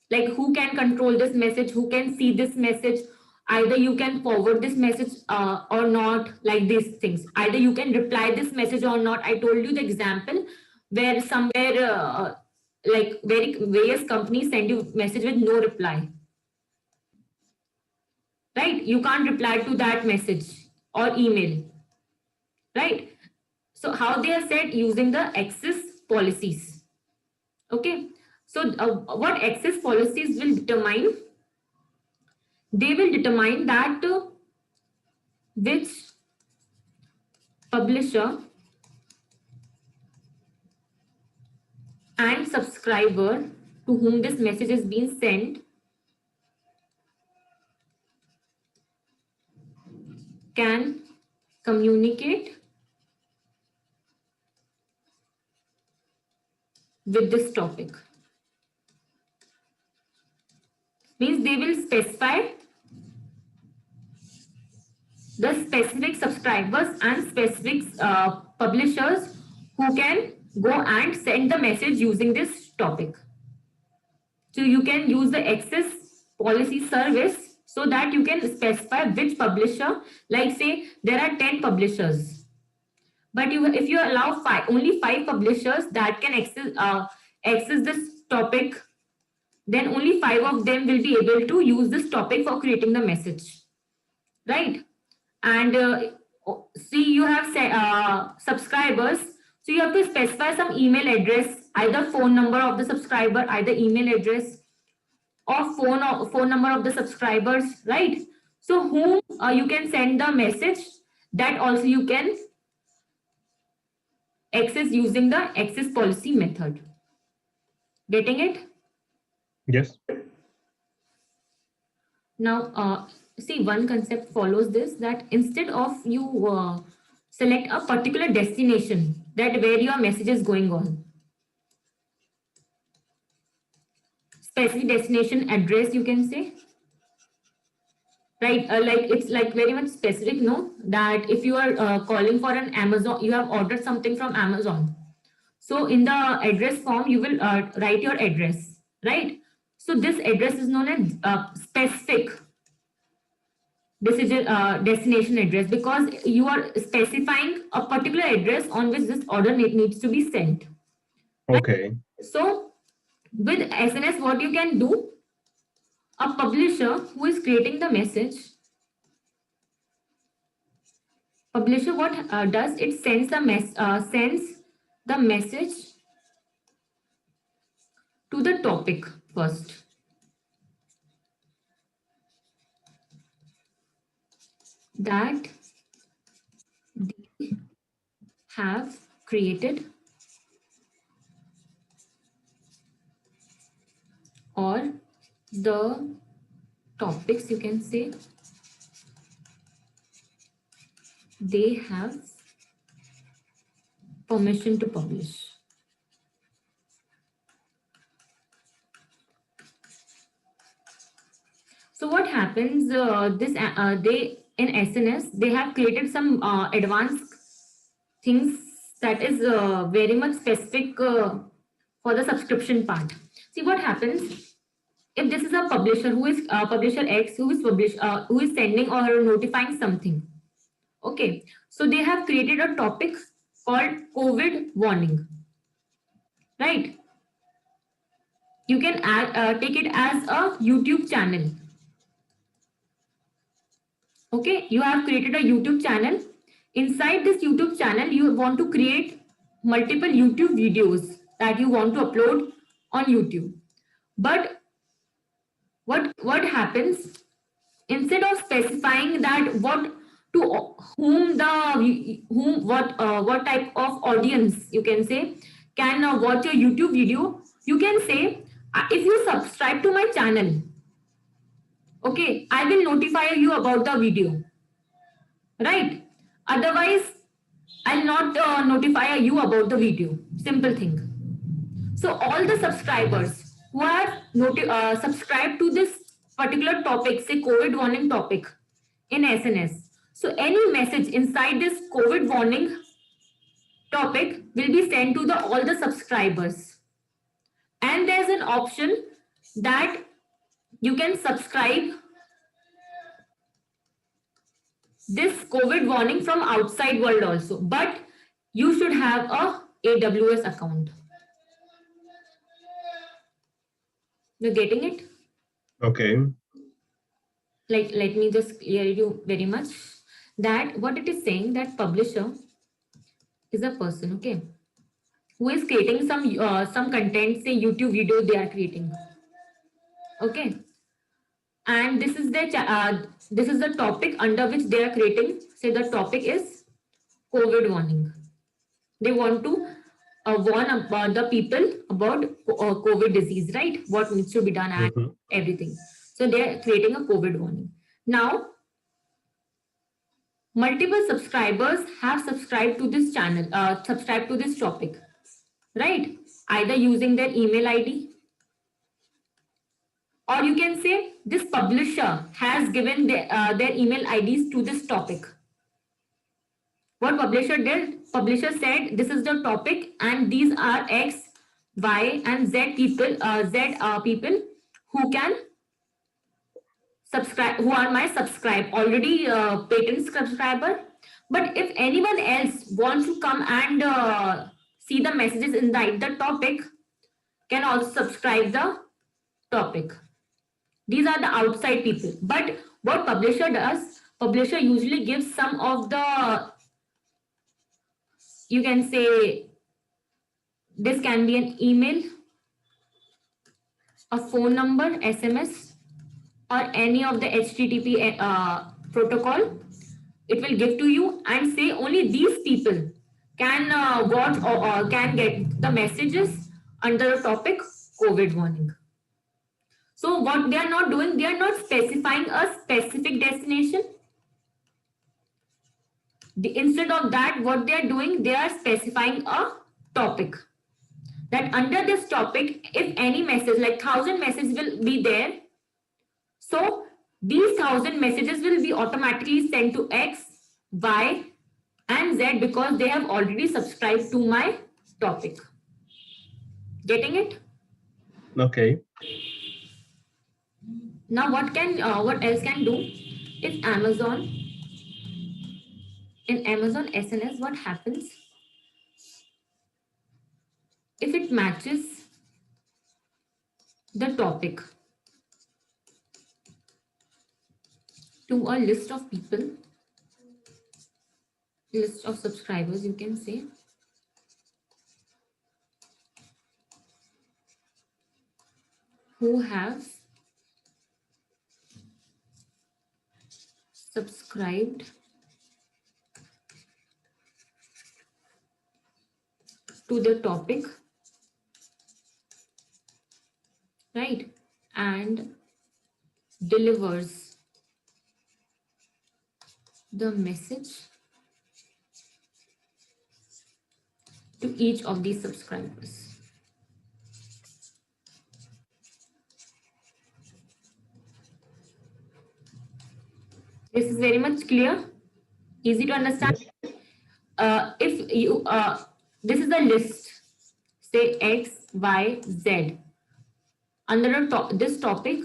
Speaker 2: like who can control this message, who can see this message, either you can forward this message or not, like these things, either you can reply this message or not. I told you the example where somewhere like various companies send you message with no reply, right? You can't reply to that message or email, right? So how they are set? Using the access policies. Okay, so what access policies will determine? They will determine that which publisher and subscriber to whom this message is being sent can communicate with this topic. Means they will specify the specific subscribers and specific publishers who can go and send the message using this topic. So you can use the access policy service so that you can specify which publisher, like say there are 10 publishers, but if you allow only 5 publishers that can access this topic, then only 5 of them will be able to use this topic for creating the message, right? And see, you have subscribers, so you have to specify some email address, either phone number of the subscriber, either email address, or phone number of the subscribers, right? So whom you can send the message, that also you can access using the access policy method. Getting it?
Speaker 1: Yes.
Speaker 2: Now, see, one concept follows this, that instead of you select a particular destination that where your message is going on, specific destination address, you can say, right? Like it's like very much specific, no? That if you are calling for an Amazon, you have ordered something from Amazon. So in the address form, you will write your address, right? So this address is known as specific destination address, because you are specifying a particular address on which this order needs to be sent. Right?
Speaker 1: Okay.
Speaker 2: So with SNS, what you can do, a publisher who is creating the message, publisher what does, it sends the message to the topic first, that they have created, or the topics, you can say, they have permission to publish. So what happens, they in SNS, they have created some advanced things that is very much specific for the subscription part. See what happens, if this is a publisher who is publisher X who is sending or notifying something. Okay, so they have created a topic called COVID warning, right? You can take it as a YouTube channel. Okay, you have created a YouTube channel. Inside this YouTube channel, you want to create multiple YouTube videos that you want to upload on YouTube. But what happens, instead of specifying that what to what type of audience, you can say, can watch your YouTube video, you can say, if you subscribe to my channel, okay, I will notify you about the video, right? Otherwise, I'll not notify you about the video. Simple thing. So all the subscribers who have subscribed to this particular topic, say COVID warning topic in SNS, so any message inside this COVID warning topic will be sent to the all the subscribers. And there's an option that you can subscribe this COVID warning from outside world also, but you should have a AWS account. You're getting it?
Speaker 1: Okay.
Speaker 2: Like, let me just clear you very much that what it is saying, that publisher is a person, okay, who is creating some content, say YouTube video they are creating, okay, and this is this is the topic under which they are creating. Say the topic is COVID warning. They want to warn about the people about COVID disease, right? What needs to be done and everything. So they are creating a COVID warning. Now, multiple subscribers have subscribed to this channel, subscribed to this topic, right? Either using their email ID, or you can say this publisher has given their email IDs to this topic. What publisher did? Publisher said this is the topic and these are X, Y and Z people, people who can subscribe, who are my already patent subscriber. But if anyone else wants to come and see the messages inside the topic, can also subscribe the topic. These are the outside people. But what publisher does, publisher usually gives some of the, you can say, this can be an email, a phone number, SMS, or any of the HTTP protocol. It will give to you and say only these people can watch or can get the messages under the topic COVID warning. So what they are not doing, they are not specifying a specific destination. Instead of that, what they are doing, they are specifying a topic. That under this topic, if any message, like 1,000 messages will be there, so these 1,000 messages will be automatically sent to X, Y, and Z because they have already subscribed to my topic. Getting it?
Speaker 1: Okay.
Speaker 2: Now, what else can do? If Amazon, in Amazon SNS, what happens? If it matches the topic to a list of people, list of subscribers, you can say, who have subscribed to the topic, right, and delivers the message to each of these subscribers. This is very much clear, easy to understand. If you this is the list, say X, Y, Z. under this topic,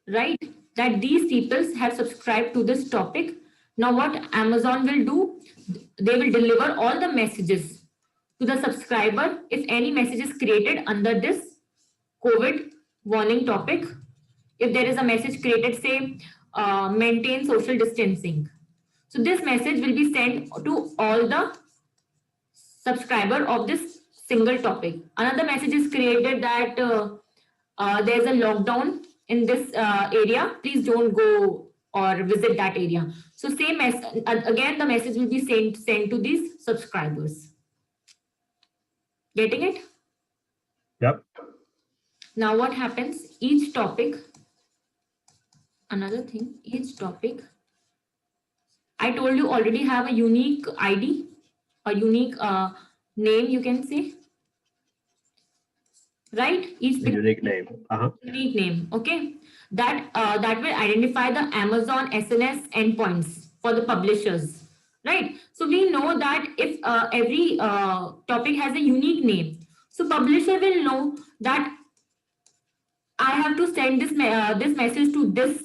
Speaker 2: right? That these people have subscribed to this topic. Now what Amazon will do, they will deliver all the messages to the subscriber if any message is created under this COVID warning topic. If there is a message created, say, maintain social distancing. So this message will be sent to all the subscriber of this single topic. Another message is created that there's a lockdown in this area. Please don't go or visit that area. So same as again, the message will be sent to these subscribers. Getting it?
Speaker 1: Yep.
Speaker 2: Now what happens? Each topic. Another thing. Each topic. I told you already have a unique ID, a unique name, you can say, right? Each
Speaker 1: unique name.
Speaker 2: Unique name. Okay, that will identify the Amazon SNS endpoints for the publishers, right? So we know that if every topic has a unique name, so publisher will know that I have to send this message to this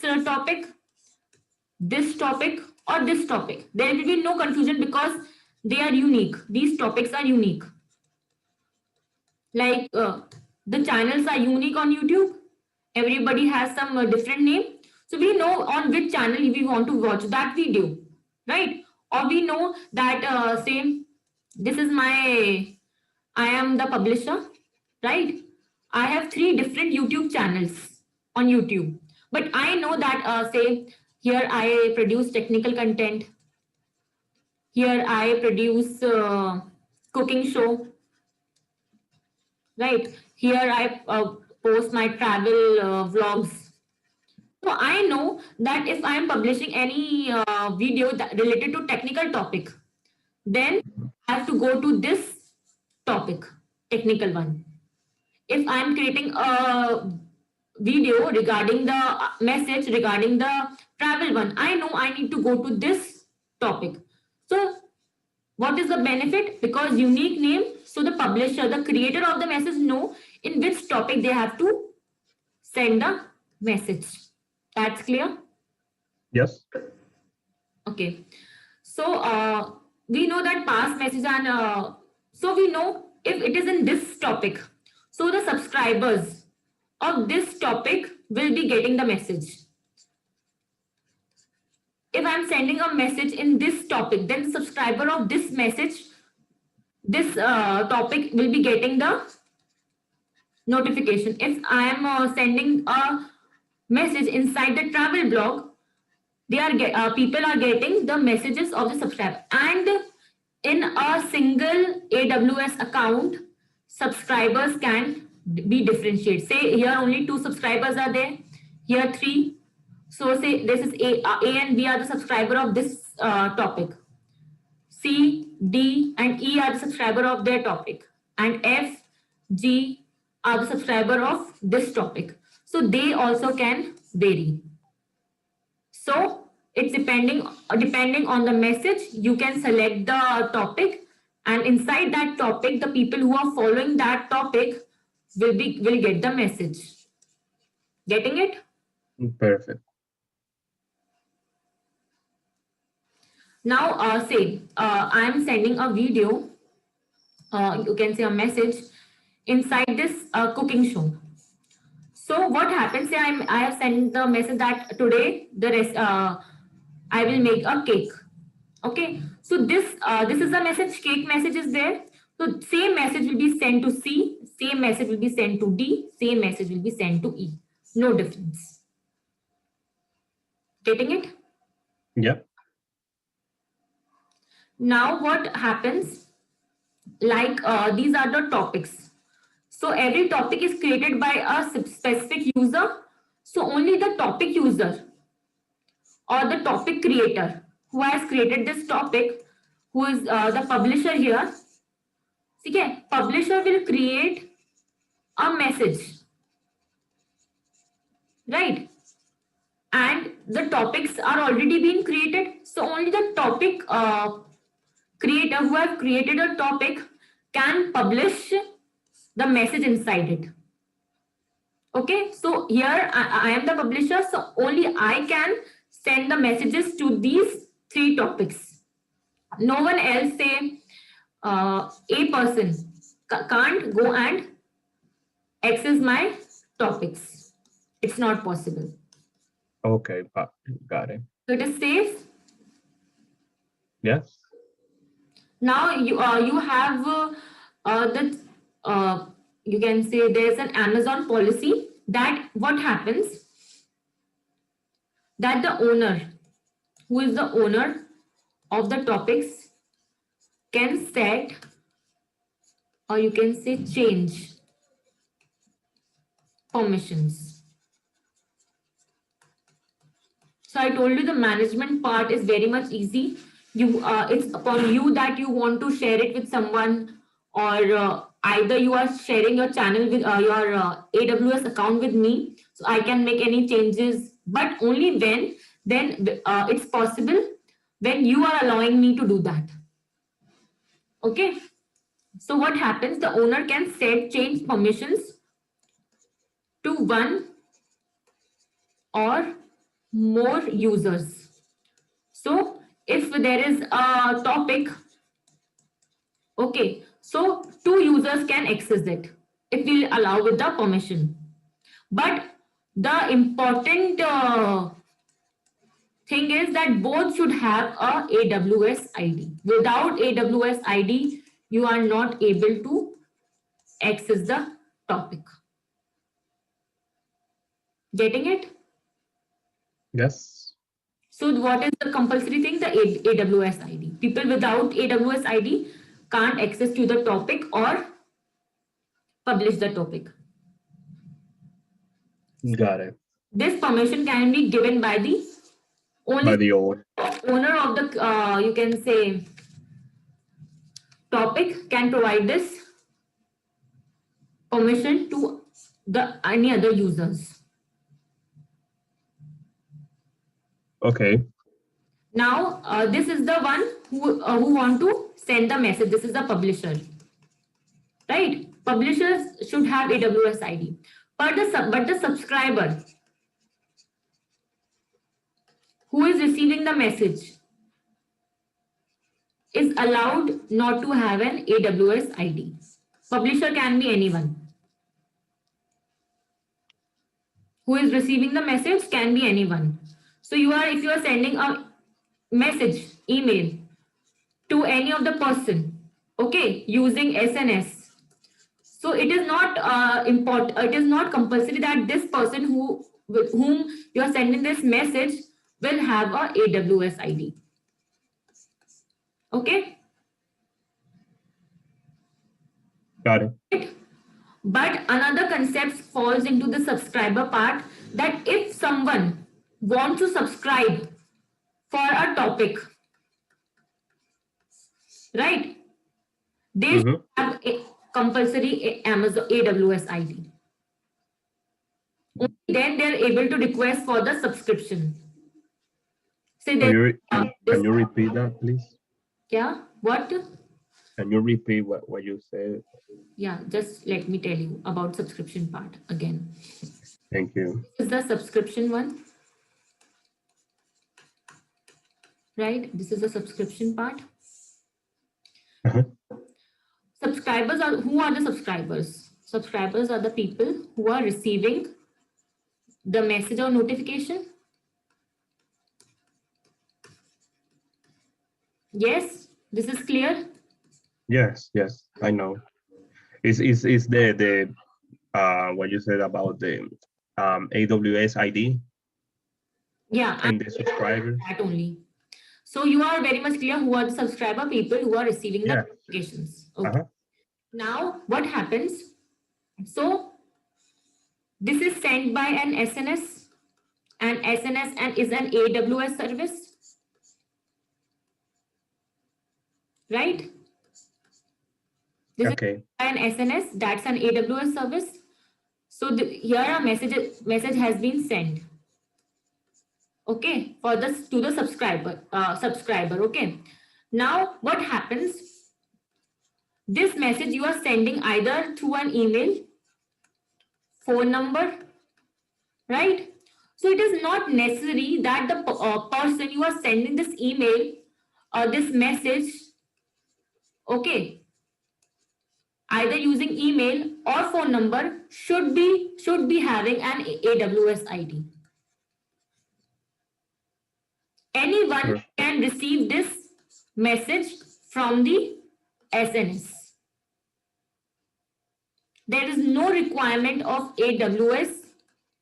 Speaker 2: topic, or this topic. There will be no confusion because they are unique. These topics are unique. Like the channels are unique on YouTube. Everybody has some different name. So we know on which channel we want to watch that video, right? Or we know that say this is I am the publisher, right? I have 3 different YouTube channels on YouTube. But I know that say here I produce technical content. Here I produce cooking show, right? Here I post my travel vlogs. So I know that if I am publishing any video that related to technical topic, then I have to go to this topic, technical one. If I am creating a video regarding the message regarding the travel one, I know I need to go to this topic. So what is the benefit? Because unique name, so the publisher, the creator of the message know in which topic they have to send the message. That's clear?
Speaker 1: Yes.
Speaker 2: Okay. So we know that past message and so we know if it is in this topic. So the subscribers of this topic will be getting the message. If I'm sending a message in this topic, then the subscriber of this message, this topic will be getting the notification. If I am sending a message inside the travel blog, they are people are getting the messages of the subscriber. And in a single AWS account, subscribers can be differentiated. Say here only 2 subscribers are there, here 3. So say this is A and B are the subscriber of this topic. C, D and E are the subscriber of their topic. And F, G are the subscriber of this topic. So they also can vary. So it's depending on the message, you can select the topic, and inside that topic, the people who are following that topic will get the message. Getting it?
Speaker 1: Perfect.
Speaker 2: Now say I am sending a video, you can say a message inside this cooking show. So what happens? Say I have sent the message that today I will make a cake. Okay. So this is the message. Cake message is there. So same message will be sent to C. Same message will be sent to D. Same message will be sent to E. No difference. Getting it?
Speaker 1: Yeah.
Speaker 2: Now what happens? Like these are the topics. So every topic is created by a specific user. So only the topic user or the topic creator who has created this topic, who is the publisher here. Okay, publisher will create a message, right? And the topics are already being created. So only the topic creator who have created a topic can publish the message inside it. Okay, so here I am the publisher, so only I can send the messages to these three topics. No one else, say a person can't go and access my topics. It's not possible.
Speaker 1: Okay, got it.
Speaker 2: So it is safe.
Speaker 1: Yes.
Speaker 2: Now you have the you can say there's an Amazon policy that what happens that the owner, who is the owner of the topics, can set, or you can say change permissions. So I told you the management part is very much easy. It's upon you that you want to share it with someone, or either you are sharing your channel with your AWS account with me, so I can make any changes, but only when then it's possible when you are allowing me to do that. Okay. So what happens? The owner can set change permissions to one or more users. So if there is a topic, okay, so two users can access it if we allow with the permission. But the important thing is that both should have a AWS ID. Without AWS ID, you are not able to access the topic. Getting it?
Speaker 1: Yes.
Speaker 2: So what is the compulsory thing? The AWS ID. People without AWS ID can't access to the topic or publish the topic.
Speaker 1: Got it.
Speaker 2: This permission can be given by the only
Speaker 1: owner.
Speaker 2: owner of the, you can say, topic can provide this permission to the any other users.
Speaker 1: Okay.
Speaker 2: Now, this is the one who want to send the message. This is the publisher, right? Publishers should have AWS ID, but the subscriber who is receiving the message is allowed not to have an AWS ID. Publisher can be anyone. Who is receiving the message can be anyone. So if you are sending a message, email to any of the person, okay, using SNS. So it is not important. It is not compulsory that this person with whom you are sending this message will have a AWS ID. Okay.
Speaker 1: Got it.
Speaker 2: But another concept falls into the subscriber part, that if someone wants to subscribe for a topic, right, they should have a compulsory Amazon AWS ID. Only then they are able to request for the subscription. Say
Speaker 1: Can you repeat that, please?
Speaker 2: Yeah, what?
Speaker 1: Can you repeat what you said?
Speaker 2: Yeah, just let me tell you about subscription part again.
Speaker 1: Thank you.
Speaker 2: This is the subscription one, right? This is the subscription part. Subscribers are, who are the subscribers? Subscribers are the people who are receiving the message or notification. Yes, this is clear.
Speaker 1: Yes, I know. Is the what you said about the AWS ID?
Speaker 2: Yeah,
Speaker 1: and the subscribers.
Speaker 2: That only. So you are very much clear who are the subscriber people who are receiving the
Speaker 1: Yeah.
Speaker 2: notifications. Okay. Now what happens? So this is sent by an SNS, and SNS and is an AWS service, right? This is an SNS, that's an AWS service. So here a message has been sent. Okay, for this to the subscriber. Okay. Now what happens? This message you are sending either through an email phone number, right? So it is not necessary that the person you are sending this email or this message, okay, either using email or phone number should be having an AWS ID. Anyone
Speaker 1: Sure.
Speaker 2: can receive this message from the SNS. There is no requirement of AWS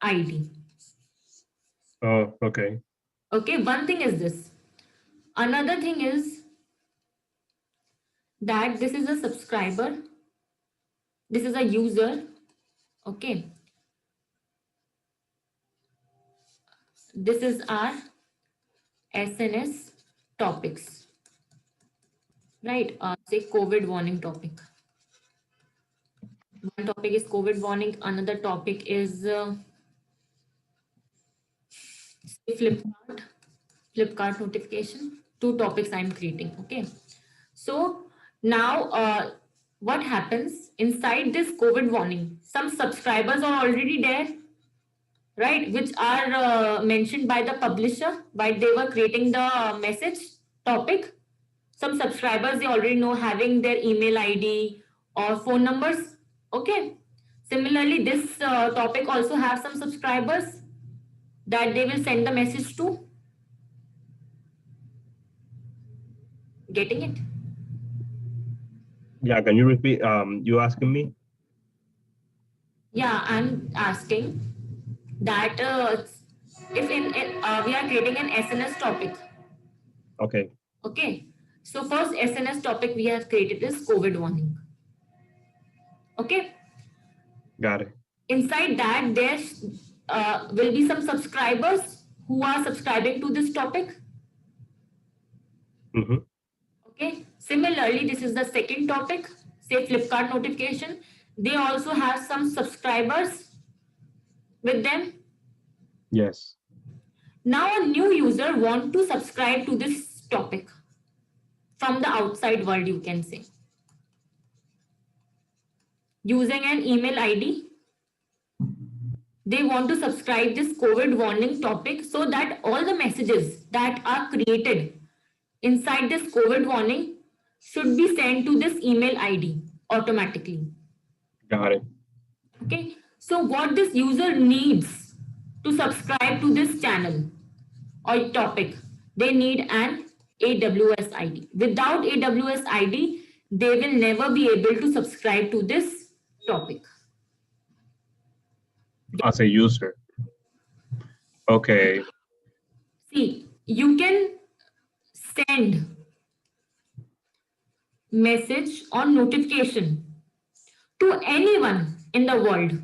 Speaker 2: ID.
Speaker 1: Oh, okay.
Speaker 2: Okay, one thing is this. Another thing is that this is a subscriber, this is a user, okay. This is our SNS topics, right? Say COVID warning topic. One topic is COVID warning, another topic is Flipkart notification. Two topics I'm creating, okay. So now what happens inside this COVID warning? Some subscribers are already there, right? Which are mentioned by the publisher while they were creating the message topic. Some subscribers, they already know having their email ID or phone numbers, okay. Similarly, this topic also have some subscribers that they will send the message to. Getting it?
Speaker 1: Yeah, can you repeat? You asking me?
Speaker 2: Yeah, I'm asking that if we are creating an SNS topic,
Speaker 1: Okay,
Speaker 2: okay. So first SNS topic we have created is COVID warning, okay.
Speaker 1: got it.
Speaker 2: Inside that there will be some subscribers who are subscribing to this topic,
Speaker 1: Mm-hmm.
Speaker 2: okay. Similarly, this is the second topic, say Flipkart notification. They also have some subscribers with them.
Speaker 1: Yes.
Speaker 2: Now a new user want to subscribe to this topic from the outside world, you can say, using an email ID. They want to subscribe this COVID warning topic so that all the messages that are created inside this COVID warning should be sent to this email ID automatically.
Speaker 1: Got it.
Speaker 2: Okay. So what this user needs to subscribe to this channel or topic, they need an AWS ID. Without AWS ID, they will never be able to subscribe to this topic.
Speaker 1: As a user. Okay.
Speaker 2: See, you can send message or notification to anyone in the world,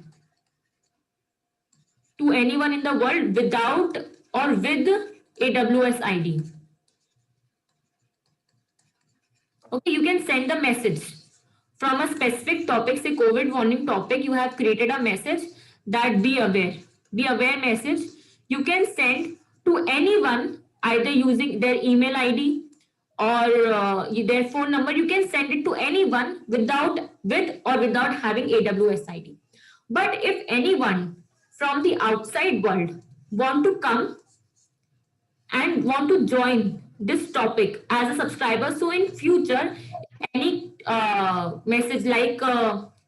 Speaker 2: without or with AWS ID. Okay, you can send a message from a specific topic, say COVID warning topic. You have created a message that be aware message. You can send to anyone either using their email ID or their phone number. You can send it to anyone with or without having AWS ID. But if anyone from the outside world want to come and want to join this topic as a subscriber, so in future any message like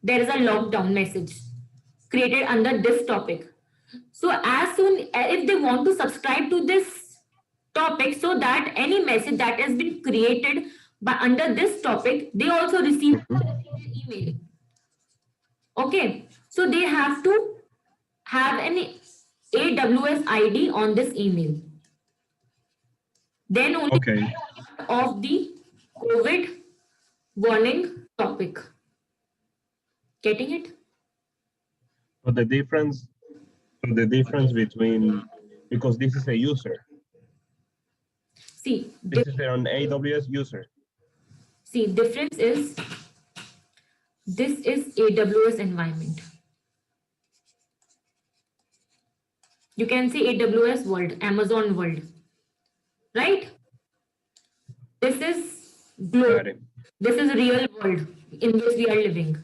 Speaker 2: there is a lockdown message created under this topic, so as soon if they want to subscribe to this topic, so that any message that has been created by under this topic, they also receive
Speaker 1: Mhm.
Speaker 2: email, okay. So they have to have an AWS ID on this email, then only
Speaker 1: Okay.
Speaker 2: of the COVID warning topic. Getting it?
Speaker 1: So the difference between, because this is a user,
Speaker 2: See,
Speaker 1: this is an AWS user.
Speaker 2: difference is this is AWS environment. You can say AWS world, Amazon world, right? This is global.
Speaker 1: Got it.
Speaker 2: This is real world in which we are living.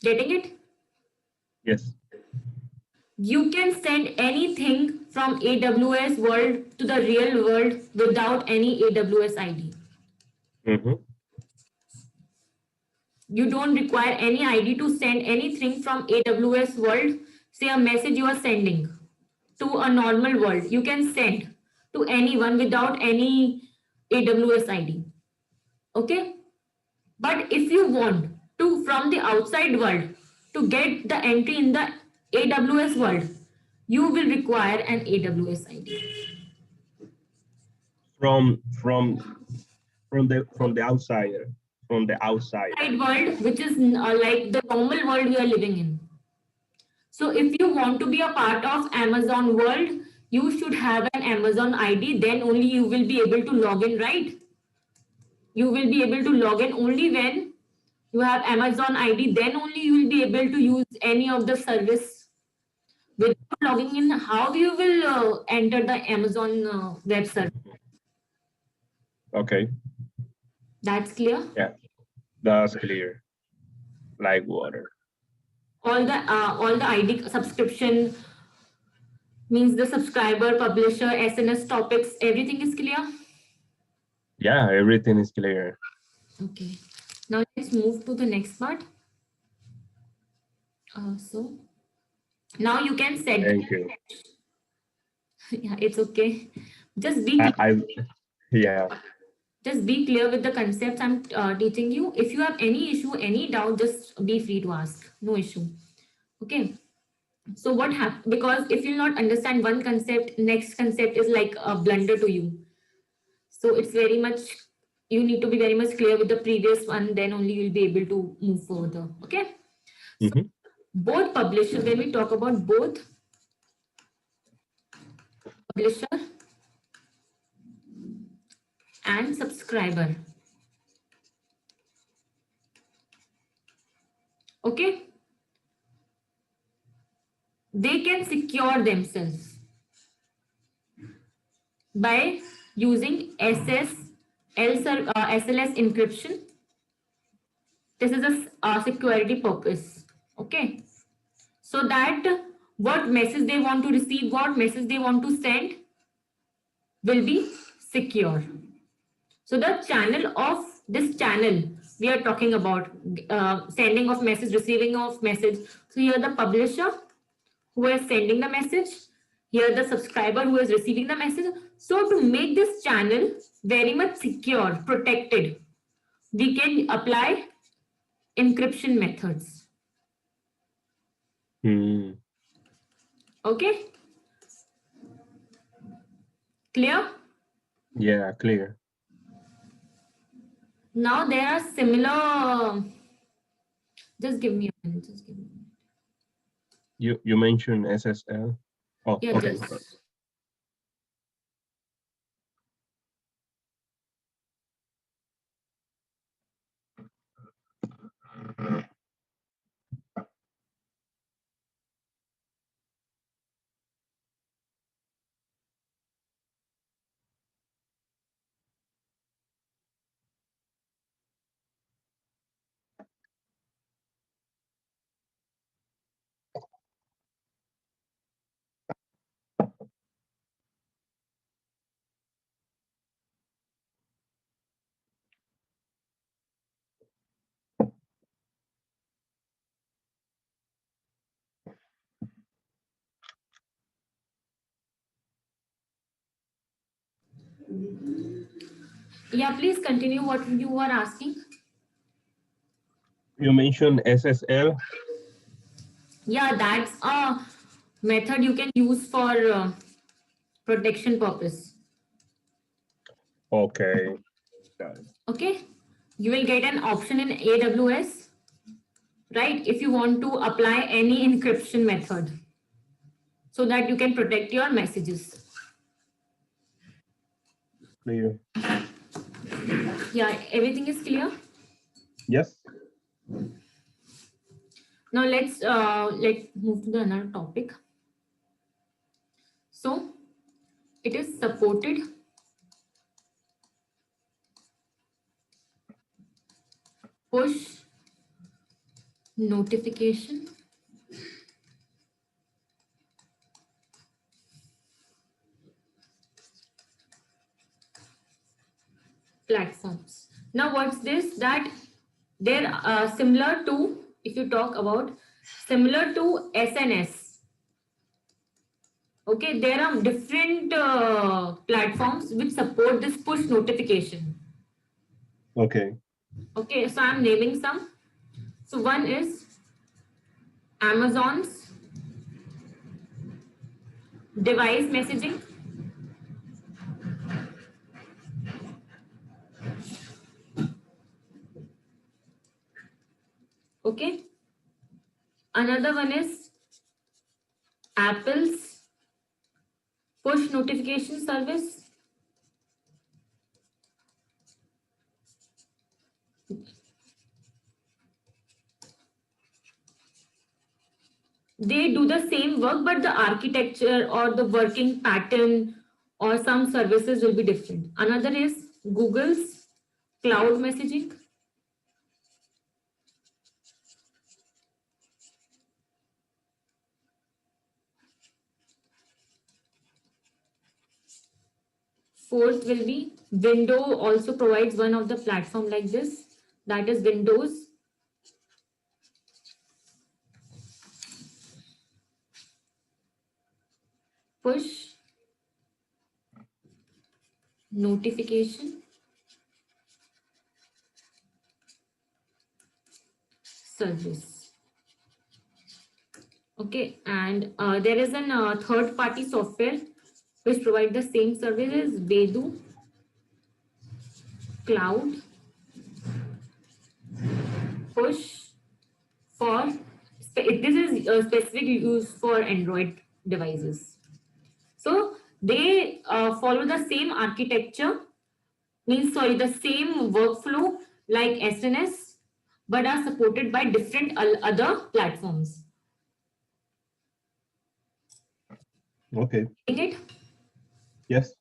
Speaker 2: Getting it?
Speaker 1: Yes.
Speaker 2: You can send anything from AWS world to the real world without any AWS ID.
Speaker 1: Mm-hmm.
Speaker 2: You don't require any ID to send anything from AWS world. Say a message you are sending to a normal world. You can send to anyone without any AWS ID. Okay? But if you want to from the outside world to get the entry in the AWS world, you will require an AWS ID.
Speaker 1: From from the outsider, from the outside.
Speaker 2: Outside world, which is like the normal world we are living in. So if you want to be a part of Amazon world, you should have an Amazon ID, then only you will be able to log in, right? You will be able to log in only when you have Amazon ID, then only you will be able to use any of the service. Without logging in, how you will enter the Amazon web service?
Speaker 1: Okay.
Speaker 2: That's clear.
Speaker 1: Yeah, that's clear. Like water.
Speaker 2: All the ID subscription means the subscriber, publisher, SNS topics, everything is clear.
Speaker 1: Yeah, everything is clear.
Speaker 2: Okay. Now let's move to the next part. So now you can set.
Speaker 1: Thank you.
Speaker 2: Yeah, it's okay. Just be
Speaker 1: I yeah.
Speaker 2: just be clear with the concepts I'm teaching you. If you have any issue, any doubt, just be free to ask. No issue. Okay. So what happened? Because if you'll not understand one concept, next concept is like a blunder to you. So it's very much, you need to be very much clear with the previous one, then only you'll be able to move further. Okay. So
Speaker 1: Mm-hmm.
Speaker 2: both publishers, when we talk about both publisher and subscriber. Okay. They can secure themselves by using SLS encryption. This is a security purpose. Okay. So that what message they want to receive, what message they want to send will be secure. So the channel of this channel we are talking about, sending of message, receiving of message. So here the publisher who is sending the message, here the subscriber who is receiving the message. So to make this channel very much secure, protected, we can apply encryption methods.
Speaker 1: Mm.
Speaker 2: Okay, clear?
Speaker 1: Yeah, clear.
Speaker 2: Now there are similar, just give me a minute, just give me a minute.
Speaker 1: You mentioned SSL. Oh,
Speaker 2: Yeah,
Speaker 1: okay.
Speaker 2: just. Yeah, please continue what you were asking.
Speaker 1: You mentioned SSL.
Speaker 2: Yeah, that's a method you can use for protection purpose.
Speaker 1: Okay. Got it.
Speaker 2: Okay, you will get an option in AWS, right? If you want to apply any encryption method so that you can protect your messages.
Speaker 1: Clear.
Speaker 2: Yeah, everything is clear.
Speaker 1: Yes.
Speaker 2: Now let's move to the another topic. So it is supported push notification platforms. Now, what's this? That they're similar to, if you talk about, similar to SNS. Okay, there are different platforms which support this push notification.
Speaker 1: Okay.
Speaker 2: Okay, so I'm naming some. So one is Amazon's device messaging. Okay, another one is Apple's push notification service. They do the same work, but the architecture or the working pattern or some services will be different. Another is Google's cloud messaging. Fourth will be Windows also provides one of the platform like this, that is Windows push notification service. Okay, and there is an third party software which provide the same services, Bedu Cloud Push for this is specific use for Android devices. So they follow the same architecture, means sorry, the same workflow like SNS, but are supported by different other platforms.
Speaker 1: Okay.
Speaker 2: Getting it?
Speaker 1: Yes.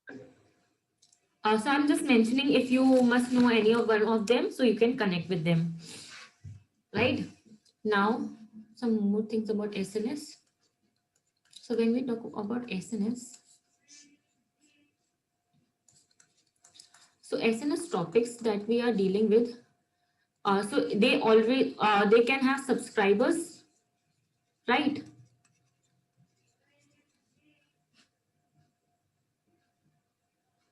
Speaker 2: So I'm just mentioning if you must know any of one of them, so you can connect with them. Right? Now, some more things about SNS. So when we talk about SNS, so SNS topics that we are dealing with, so they always they can have subscribers, right?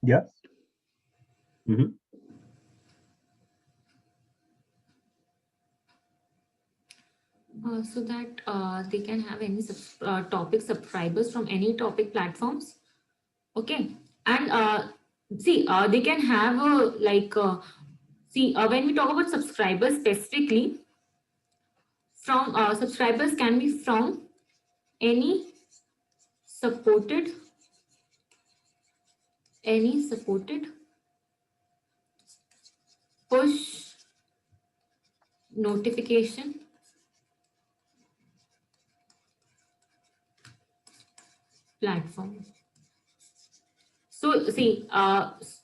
Speaker 1: Yes. Mm-hmm.
Speaker 2: So that they can have any topic subscribers from any topic platforms. Okay, and see, they can have see when we talk about subscribers specifically, from subscribers can be from any supported supported push notification platform. So see,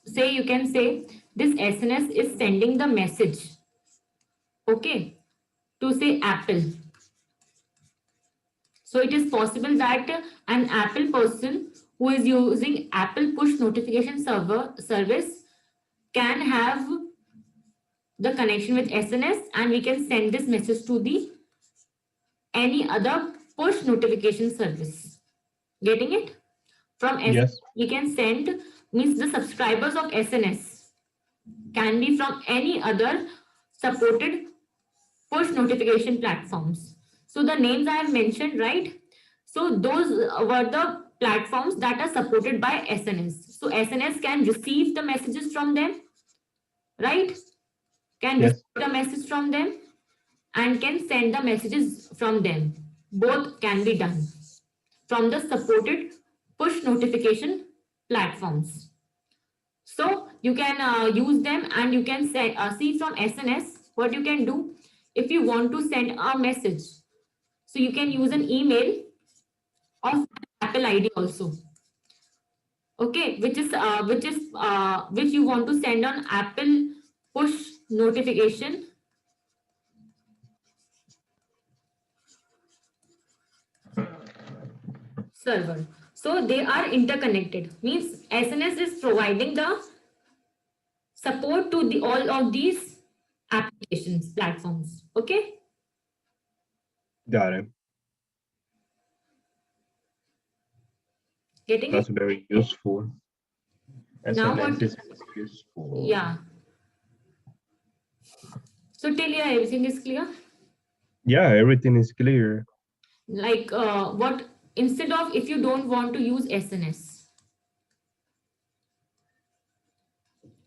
Speaker 2: say you can say this SNS is sending the message, okay, to say Apple. So it is possible that an Apple person who is using Apple push notification service can have the connection with SNS, and we can send this message to the any other push notification service. Getting it? From SNS,
Speaker 1: Yes.
Speaker 2: we can send, means the subscribers of SNS can be from any other supported push notification platforms. So the names I have mentioned, right? So those were the platforms that are supported by SNS. So SNS can receive the messages from them, right? Can receive
Speaker 1: Yes.
Speaker 2: the message from them and can send the messages from them. Both can be done from the supported push notification platforms. So you can use them, and you can say, see from SNS what you can do if you want to send a message. So you can use an email of Apple ID also. Okay, which you want to send on Apple push notification server. So they are interconnected. Means SNS is providing the support to the all of these applications platforms. Okay,
Speaker 1: Got it.
Speaker 2: getting it
Speaker 1: That's very useful.
Speaker 2: now?
Speaker 1: SNS
Speaker 2: What?
Speaker 1: is useful.
Speaker 2: Yeah. So till here everything is clear.
Speaker 1: Yeah, everything is clear.
Speaker 2: Like what, instead of, if you don't want to use SNS,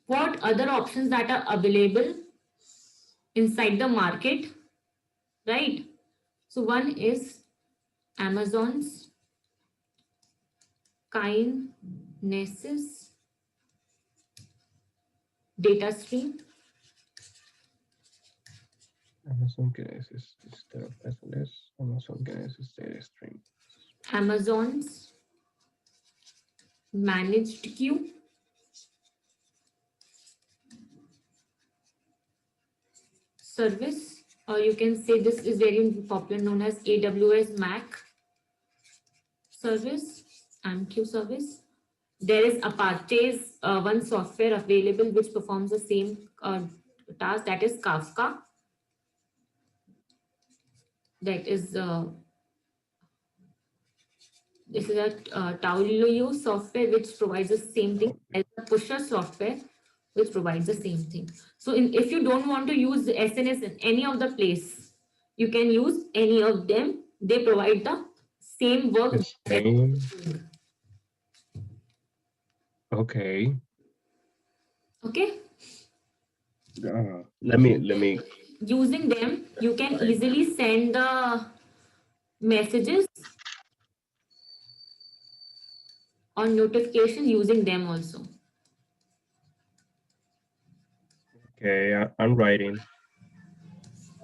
Speaker 2: what other options that are available inside the market, right? So one is Amazon's Kinesis data stream,
Speaker 1: Amazon Kinesis instead of SNS. Amazon Kinesis data stream.
Speaker 2: Amazon's managed queue service, or you can say this is very popular, known as AWS Mac service, MQ service. There is Apache's one software available which performs the same task, that is Kafka. That is this is a Taulio software which provides the same thing as a pusher software which provides the same thing. So if you don't want to use the SNS in any of the place, you can use any of them. They provide the same work.
Speaker 1: The same. Okay.
Speaker 2: Okay.
Speaker 1: Let me.
Speaker 2: Using them, you can easily send the messages or notification using them also.
Speaker 1: Okay, I'm writing.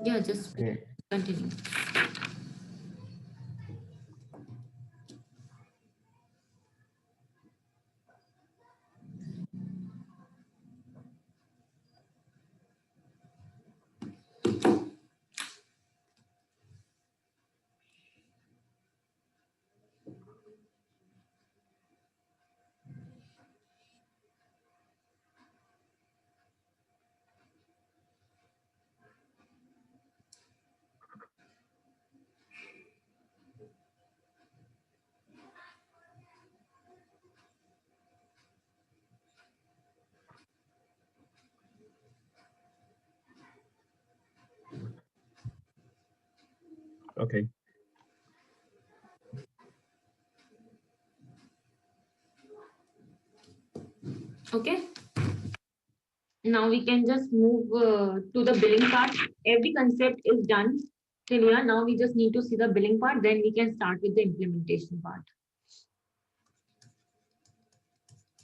Speaker 2: Yeah, just
Speaker 1: Okay.
Speaker 2: continue.
Speaker 1: Okay.
Speaker 2: Okay. Now we can just move to the billing part. Every concept is done till here. Now we just need to see the billing part. Then we can start with the implementation part.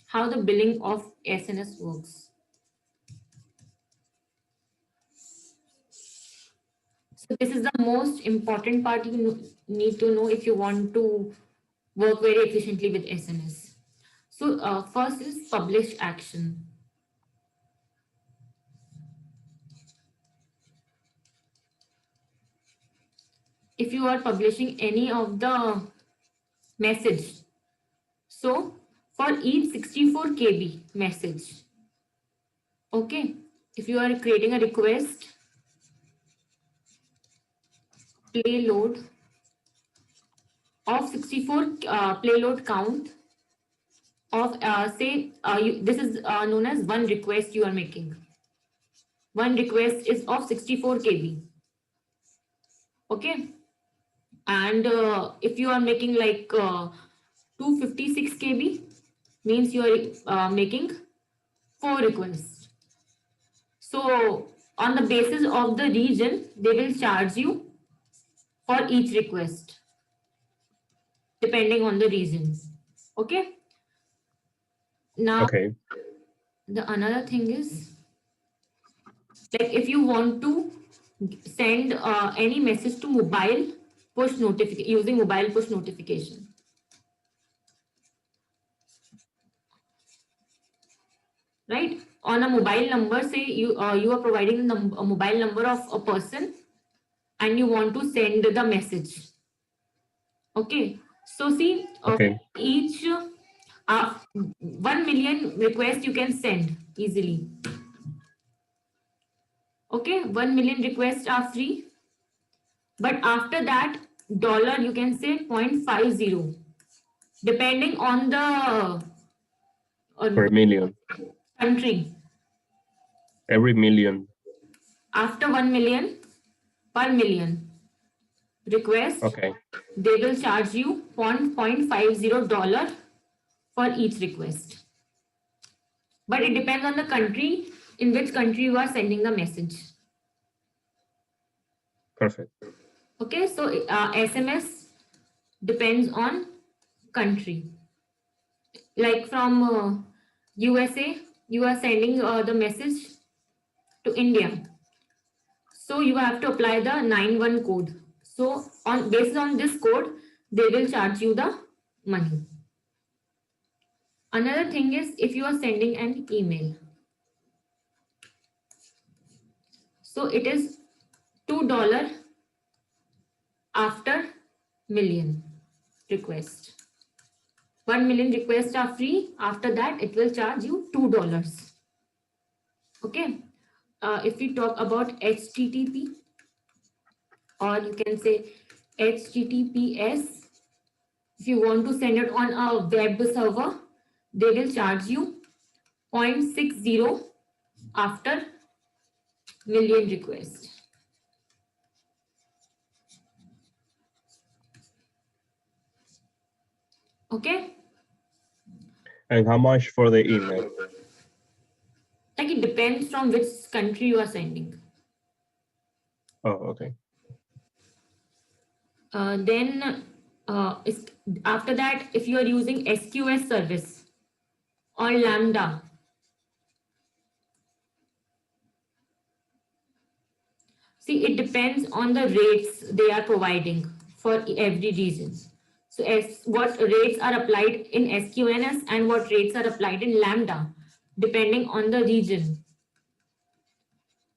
Speaker 2: How the billing of SNS works. So this is the most important part you need to know if you want to work very efficiently with SNS. So first is publish action. If you are publishing any of the message, so for each 64 KB message, okay, if you are creating a request, payload of 64 payload count of say this is known as one request you are making. One request is of 64 KB. Okay. And if you are making like 256 KB, means you are making 4 requests. So on the basis of the region, they will charge you for each request, depending on the regions. Okay. Now,
Speaker 1: Okay.
Speaker 2: the another thing is, like if you want to send any message to mobile push notification, using mobile push notification, right? On a mobile number, say you are providing a mobile number of a person and you want to send the message. Okay. So see,
Speaker 1: Okay.
Speaker 2: each 1 million requests you can send easily. Okay, 1 million requests are free. But after that, dollar you can say 0.50, depending on the
Speaker 1: Per million.
Speaker 2: country.
Speaker 1: Every million.
Speaker 2: After 1 million per million request,
Speaker 1: Okay.
Speaker 2: they will charge you $0.50 for each request. But it depends on the country, in which country you are sending the message.
Speaker 1: Perfect.
Speaker 2: Okay, so SMS depends on country. Like from USA, you are sending the message to India. So you have to apply the 91 code. So on based on this code, they will charge you the money. Another thing is if you are sending an email. So it is $2 after million request. 1 million requests are free. After that, it will charge you $2. Okay. If we talk about HTTP, or you can say HTTPS, if you want to send it on a web server, they will charge you 0.60 after million requests. Okay.
Speaker 1: And how much for the email?
Speaker 2: Like it depends from which country you are sending.
Speaker 1: Oh, okay.
Speaker 2: Then after that, if you are using SQS service or Lambda, see, it depends on the rates they are providing for every region. So as what rates are applied in SQNS and what rates are applied in Lambda, depending on the region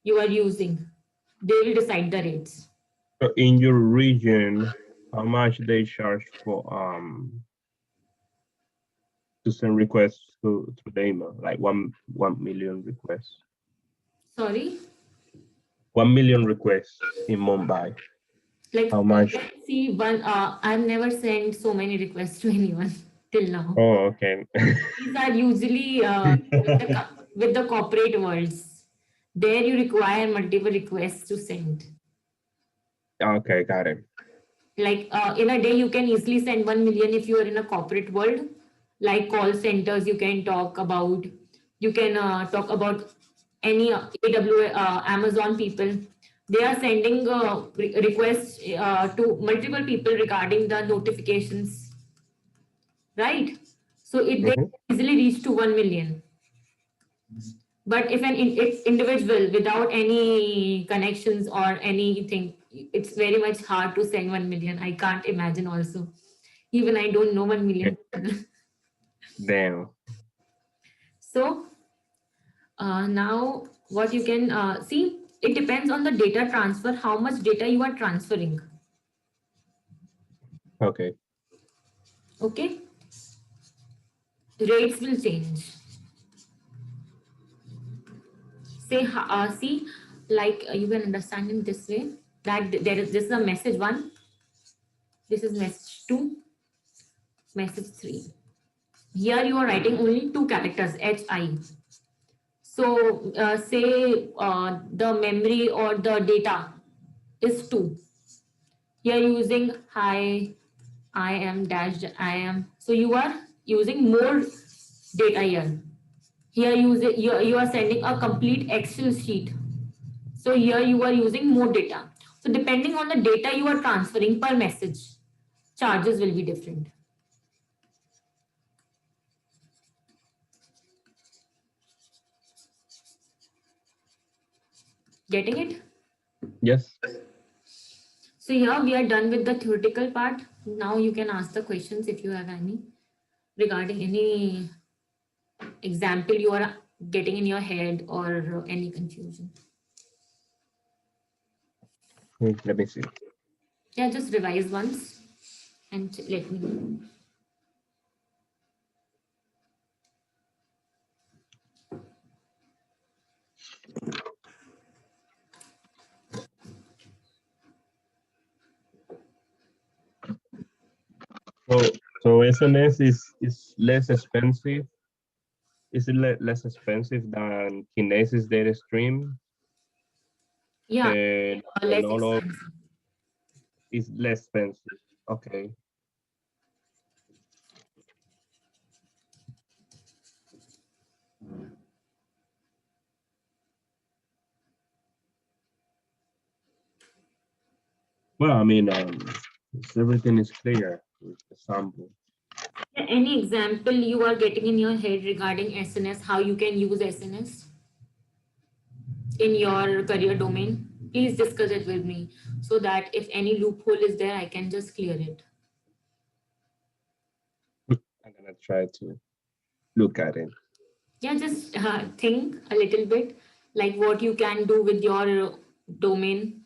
Speaker 2: you are using, they will decide the rates.
Speaker 1: So in your region, how much they charge for to send requests to the email? Like 1 million requests.
Speaker 2: Sorry?
Speaker 1: 1 million requests in Mumbai.
Speaker 2: Like
Speaker 1: How much?
Speaker 2: let's see one I've never sent so many requests to anyone till now.
Speaker 1: Oh, okay.
Speaker 2: These are usually with the corporate worlds. There you require multiple requests to send.
Speaker 1: Okay, got it.
Speaker 2: Like in a day, you can easily send 1 million if you are in a corporate world. Like call centers, you can talk about. You can talk about any AWS, Amazon people. They are sending requests to multiple people regarding the notifications, right? So it they
Speaker 1: Mhm.
Speaker 2: easily reach to 1 million. But if an if individual without any connections or anything, it's very much hard to send 1 million. I can't imagine also. Even I don't know 1 million.
Speaker 1: Damn.
Speaker 2: So now what you can see, it depends on the data transfer, how much data you are transferring.
Speaker 1: Okay.
Speaker 2: Okay. Rates will change. Say, see, like you can understand in this way that there is this is a message one, this is message two, message three. Here you are writing only two characters, HI. So say the memory or the data is 2. Here using hi, I am dash I am. So you are using more data here. Here you are sending a complete Excel sheet. So here you are using more data. So depending on the data you are transferring per message, charges will be different. Getting it?
Speaker 1: Yes.
Speaker 2: So here we are done with the theoretical part. Now you can ask the questions if you have any regarding any example you are getting in your head or any confusion.
Speaker 1: Let me see.
Speaker 2: Yeah, just revise once and let me know.
Speaker 1: So SNS is less expensive. Is it less expensive than Kinesis data stream?
Speaker 2: Yeah,
Speaker 1: And
Speaker 2: less
Speaker 1: all of
Speaker 2: expensive.
Speaker 1: is less expensive. Okay. Well, I mean, everything is clear with the sample.
Speaker 2: Any example you are getting in your head regarding SNS, how you can use SNS in your career domain? Please discuss it with me so that if any loophole is there, I can just clear it.
Speaker 1: I'm gonna try to look at it.
Speaker 2: Yeah, just think a little bit like what you can do with your domain.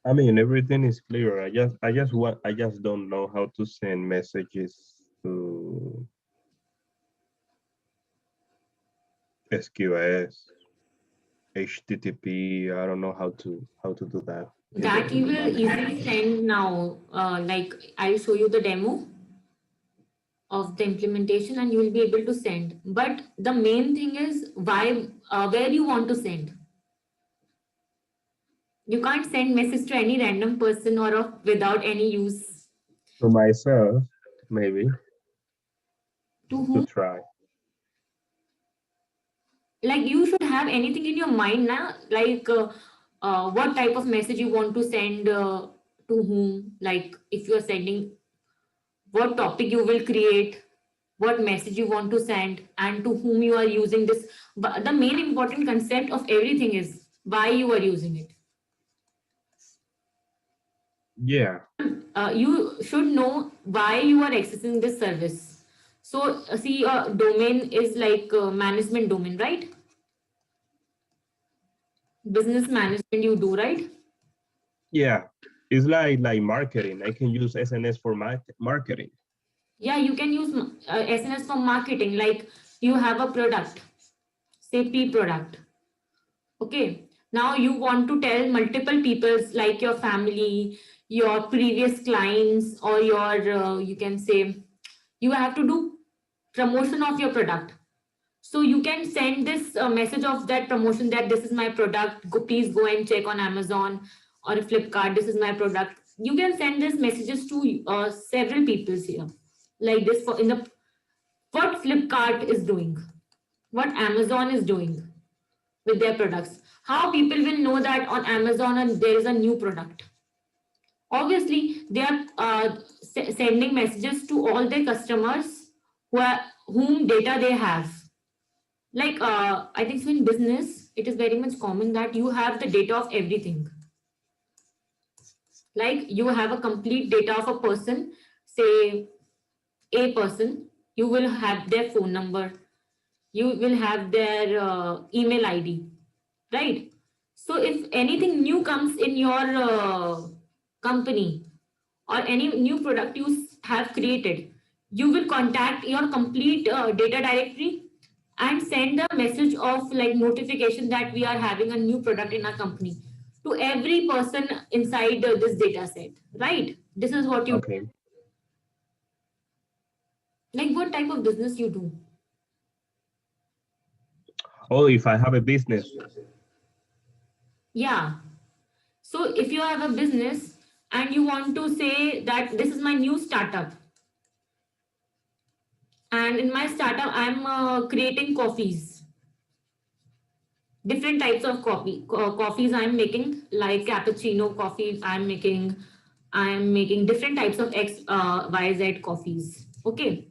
Speaker 1: I mean, everything is clear. I just don't know how to send messages to SQS, HTTP. I don't know how to do that
Speaker 2: That
Speaker 1: in
Speaker 2: you
Speaker 1: the
Speaker 2: will
Speaker 1: back.
Speaker 2: easily send now. Like I'll show you the demo of the implementation and you will be able to send. But the main thing is why, where you want to send. You can't send message to any random person or without any use.
Speaker 1: To myself, maybe
Speaker 2: To
Speaker 1: to
Speaker 2: whom?
Speaker 1: try.
Speaker 2: Like you should have anything in your mind now. Like what type of message you want to send to whom. Like if you are sending, what topic you will create, what message you want to send, and to whom you are using this. But the main important concept of everything is why you are using it.
Speaker 1: Yeah.
Speaker 2: You should know why you are accessing this service. So, see, domain is like management domain, right? Business management you do, right?
Speaker 1: Yeah. It's like marketing. I can use SNS for my marketing.
Speaker 2: Yeah, you can use SNS for marketing. Like you have a product, say P product. Okay. Now you want to tell multiple peoples like your family, your previous clients, or your, you can say, you have to do promotion of your product. So you can send this message of that promotion that this is my product. Go, please go and check on Amazon or Flipkart. This is my product. You can send these messages to several people here, like this for in the what Flipkart is doing, what Amazon is doing with their products. How people will know that on Amazon and there is a new product. Obviously, they are sending messages to all their customers who are, whom data they have. Like I think so in business it is very much common that you have the data of everything. Like you have a complete data of a person, say a person, you will have their phone number, you will have their email id, right? So if anything new comes in your company or any new product you have created, you will contact your complete data directory and send a message of like notification that we are having a new product in our company to every person inside this data set, right? This is what you do.
Speaker 1: Okay.
Speaker 2: Like what type of business you do?
Speaker 1: Oh, if I have a business.
Speaker 2: Yeah. So if you have a business and you want to say that this is my new startup, and in my startup I'm creating coffees, different types of coffees I'm making, like cappuccino coffee I'm making different types of yz coffees. Okay,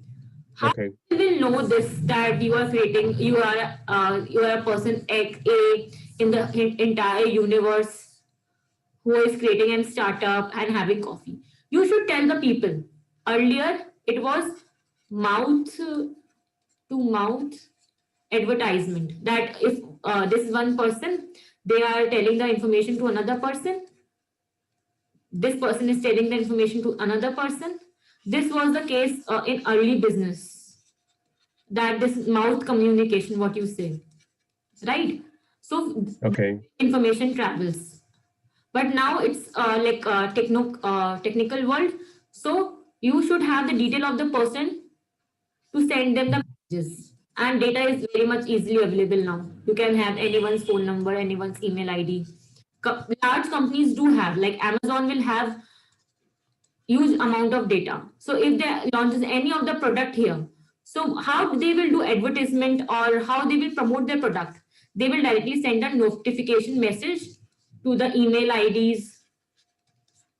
Speaker 2: how
Speaker 1: Okay.
Speaker 2: you will know this that you are creating, you are a person a in the entire universe who is creating a startup and having coffee? You should tell the people. Earlier it was mouth to mouth advertisement, that if this one person, they are telling the information to another person, this person is telling the information to another person, This was the case in early business, that this mouth communication, what you say, right? So
Speaker 1: Okay.
Speaker 2: information travels. But now it's technical world. So you should have the detail of the person to send them the messages. And data is very much easily available now. You can have anyone's phone number, anyone's email ID. Large companies do have, like Amazon will have huge amount of data. So if they launches any of the product here, so how they will do advertisement or how they will promote their product? They will directly send a notification message to the email IDs,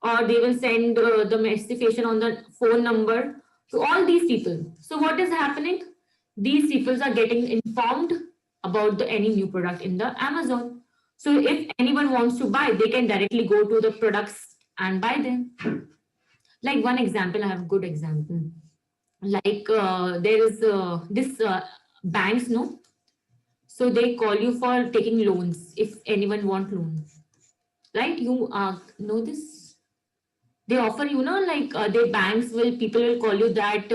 Speaker 2: or they will send the notification on the phone number to all these people. So what is happening? These people are getting informed about any new product in the Amazon. So if anyone wants to buy, they can directly go to the products and buy them. Like one example, I have a good example. Like there is this banks, no? So they call you for taking loans if anyone want loans, right? You know this? They offer, like they banks will, people will call you that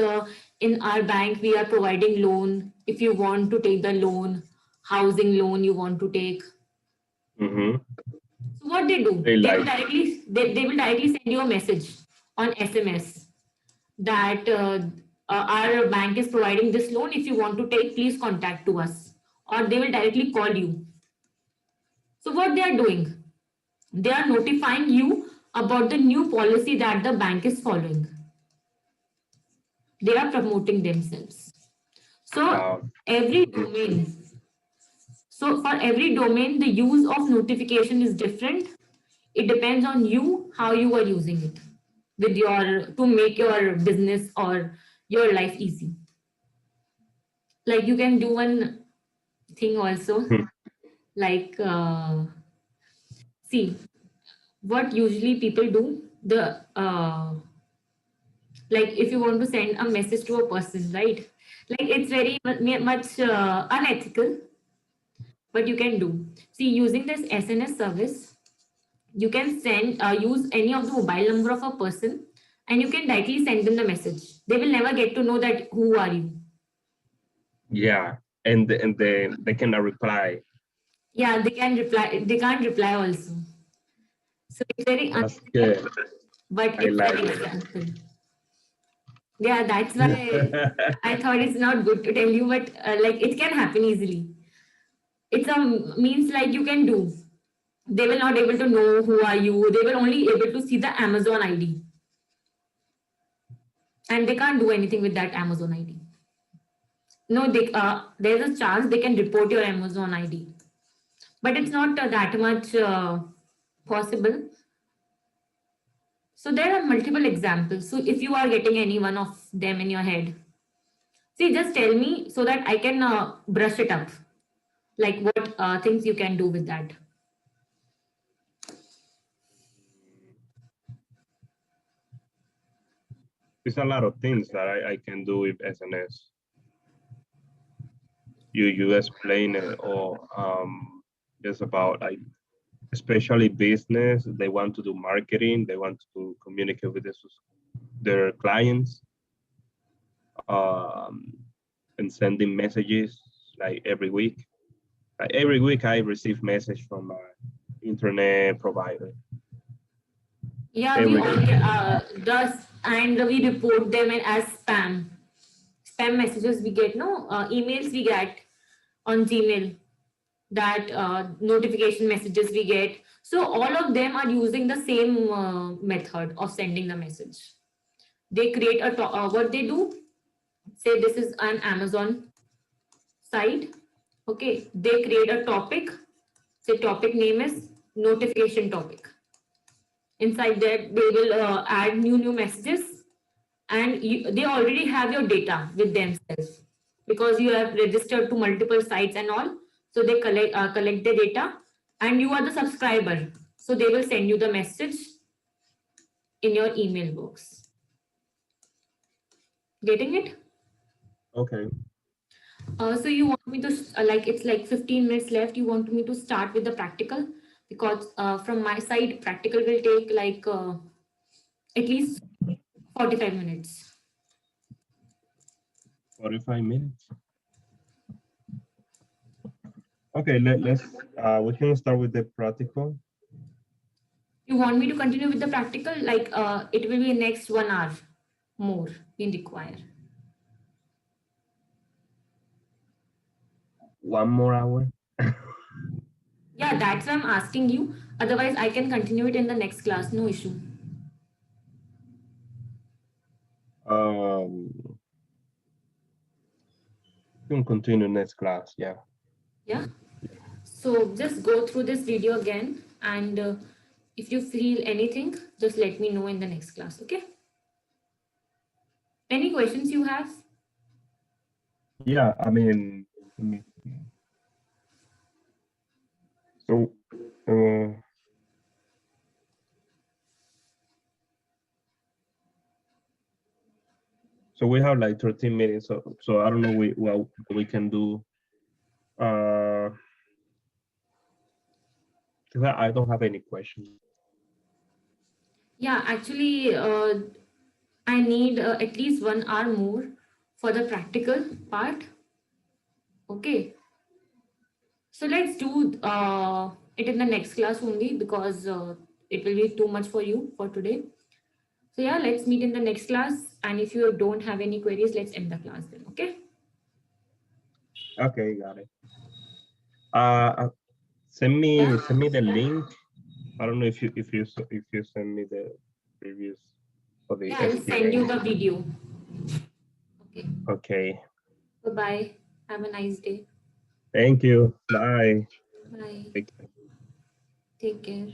Speaker 2: in our bank we are providing loan if you want to take the loan, housing loan you want to take.
Speaker 1: Mm-hmm.
Speaker 2: So what they do,
Speaker 1: They
Speaker 2: they will
Speaker 1: like.
Speaker 2: directly they will directly send you a message on SMS that our bank is providing this loan. If you want to take, please contact to us, or they will directly call you. So what they are doing, they are notifying you about the new policy that the bank is following. They are promoting themselves. So
Speaker 1: Uh,
Speaker 2: every
Speaker 1: mhm.
Speaker 2: domain, so for every domain, the use of notification is different. It depends on you how you are using it with your to make your business or your life easy. Like you can do one thing also, like see what usually people do, the like if you want to send a message to a person, right? Like it's very much unethical, but you can do. See, using this SNS service, you can send use any of the mobile number of a person, and you can directly send them the message. They will never get to know that who are you.
Speaker 1: Yeah, and they cannot reply.
Speaker 2: Yeah, they can reply, they can't reply also. So it's very
Speaker 1: That's
Speaker 2: unethical,
Speaker 1: good.
Speaker 2: but
Speaker 1: I
Speaker 2: it's
Speaker 1: like
Speaker 2: an
Speaker 1: it.
Speaker 2: example. Yeah, that's why I thought it's not good to tell you, but like it can happen easily. It's a means like you can do. They will not able to know who are you. They will only able to see the Amazon ID, and they can't do anything with that Amazon ID. No, they there's a chance they can report your Amazon ID, but it's not that much possible. So there are multiple examples. So if you are getting any one of them in your head, see, just tell me so that I can brush it up. Like what things you can do with that.
Speaker 1: There's a lot of things that I can do with SNS. You explain it, or just about like, especially business, they want to do marketing, they want to communicate with their clients, um, and sending messages like every week. Like every week I receive message from my internet provider.
Speaker 2: Yeah, we
Speaker 1: Every
Speaker 2: all
Speaker 1: week.
Speaker 2: does, and we report them as spam. Spam messages we get, no emails we get on Gmail, that notification messages we get. So all of them are using the same method of sending the message. They create what they do. Say this is an Amazon site. Okay, they create a topic. Say topic name is notification topic. Inside that, they will add new messages, and they already have your data with themselves because you have registered to multiple sites and all. So they collect the data, and you are the subscriber. So they will send you the message in your email box. Getting it?
Speaker 1: Okay.
Speaker 2: So you want me to like it's like 15 minutes left. You want me to start with the practical, because from my side, practical will take like at least 45 minutes.
Speaker 1: 45 minutes. Okay, let's we can start with the practical.
Speaker 2: You want me to continue with the practical? Like it will be next 1 hour more we require.
Speaker 1: 1 more hour.
Speaker 2: Yeah, that's why I'm asking you. Otherwise, I can continue it in the next class. No issue.
Speaker 1: Um, we can continue next class. Yeah.
Speaker 2: Yeah. So just go through this video again, and if you feel anything, just let me know in the next class. Okay. Any questions you have?
Speaker 1: Yeah. I mean, let me see. So, uh, so we have like 13 minutes. So I don't know what we can do. 'Cause I don't have any questions.
Speaker 2: Yeah, actually, I need at least 1 hour more for the practical part. Okay. So let's do it in the next class only because it will be too much for you for today. So yeah, let's meet in the next class. And if you don't have any queries, let's end the class then. Okay.
Speaker 1: Okay, got it. Send
Speaker 2: Yeah.
Speaker 1: me the link. I don't know if you send me the previous for the
Speaker 2: Yeah, I'll send
Speaker 1: SPA.
Speaker 2: you the video. Okay.
Speaker 1: Okay.
Speaker 2: Bye bye. Have a nice day.
Speaker 1: Thank you. Bye.
Speaker 2: Bye.
Speaker 1: Take care.
Speaker 2: Take care.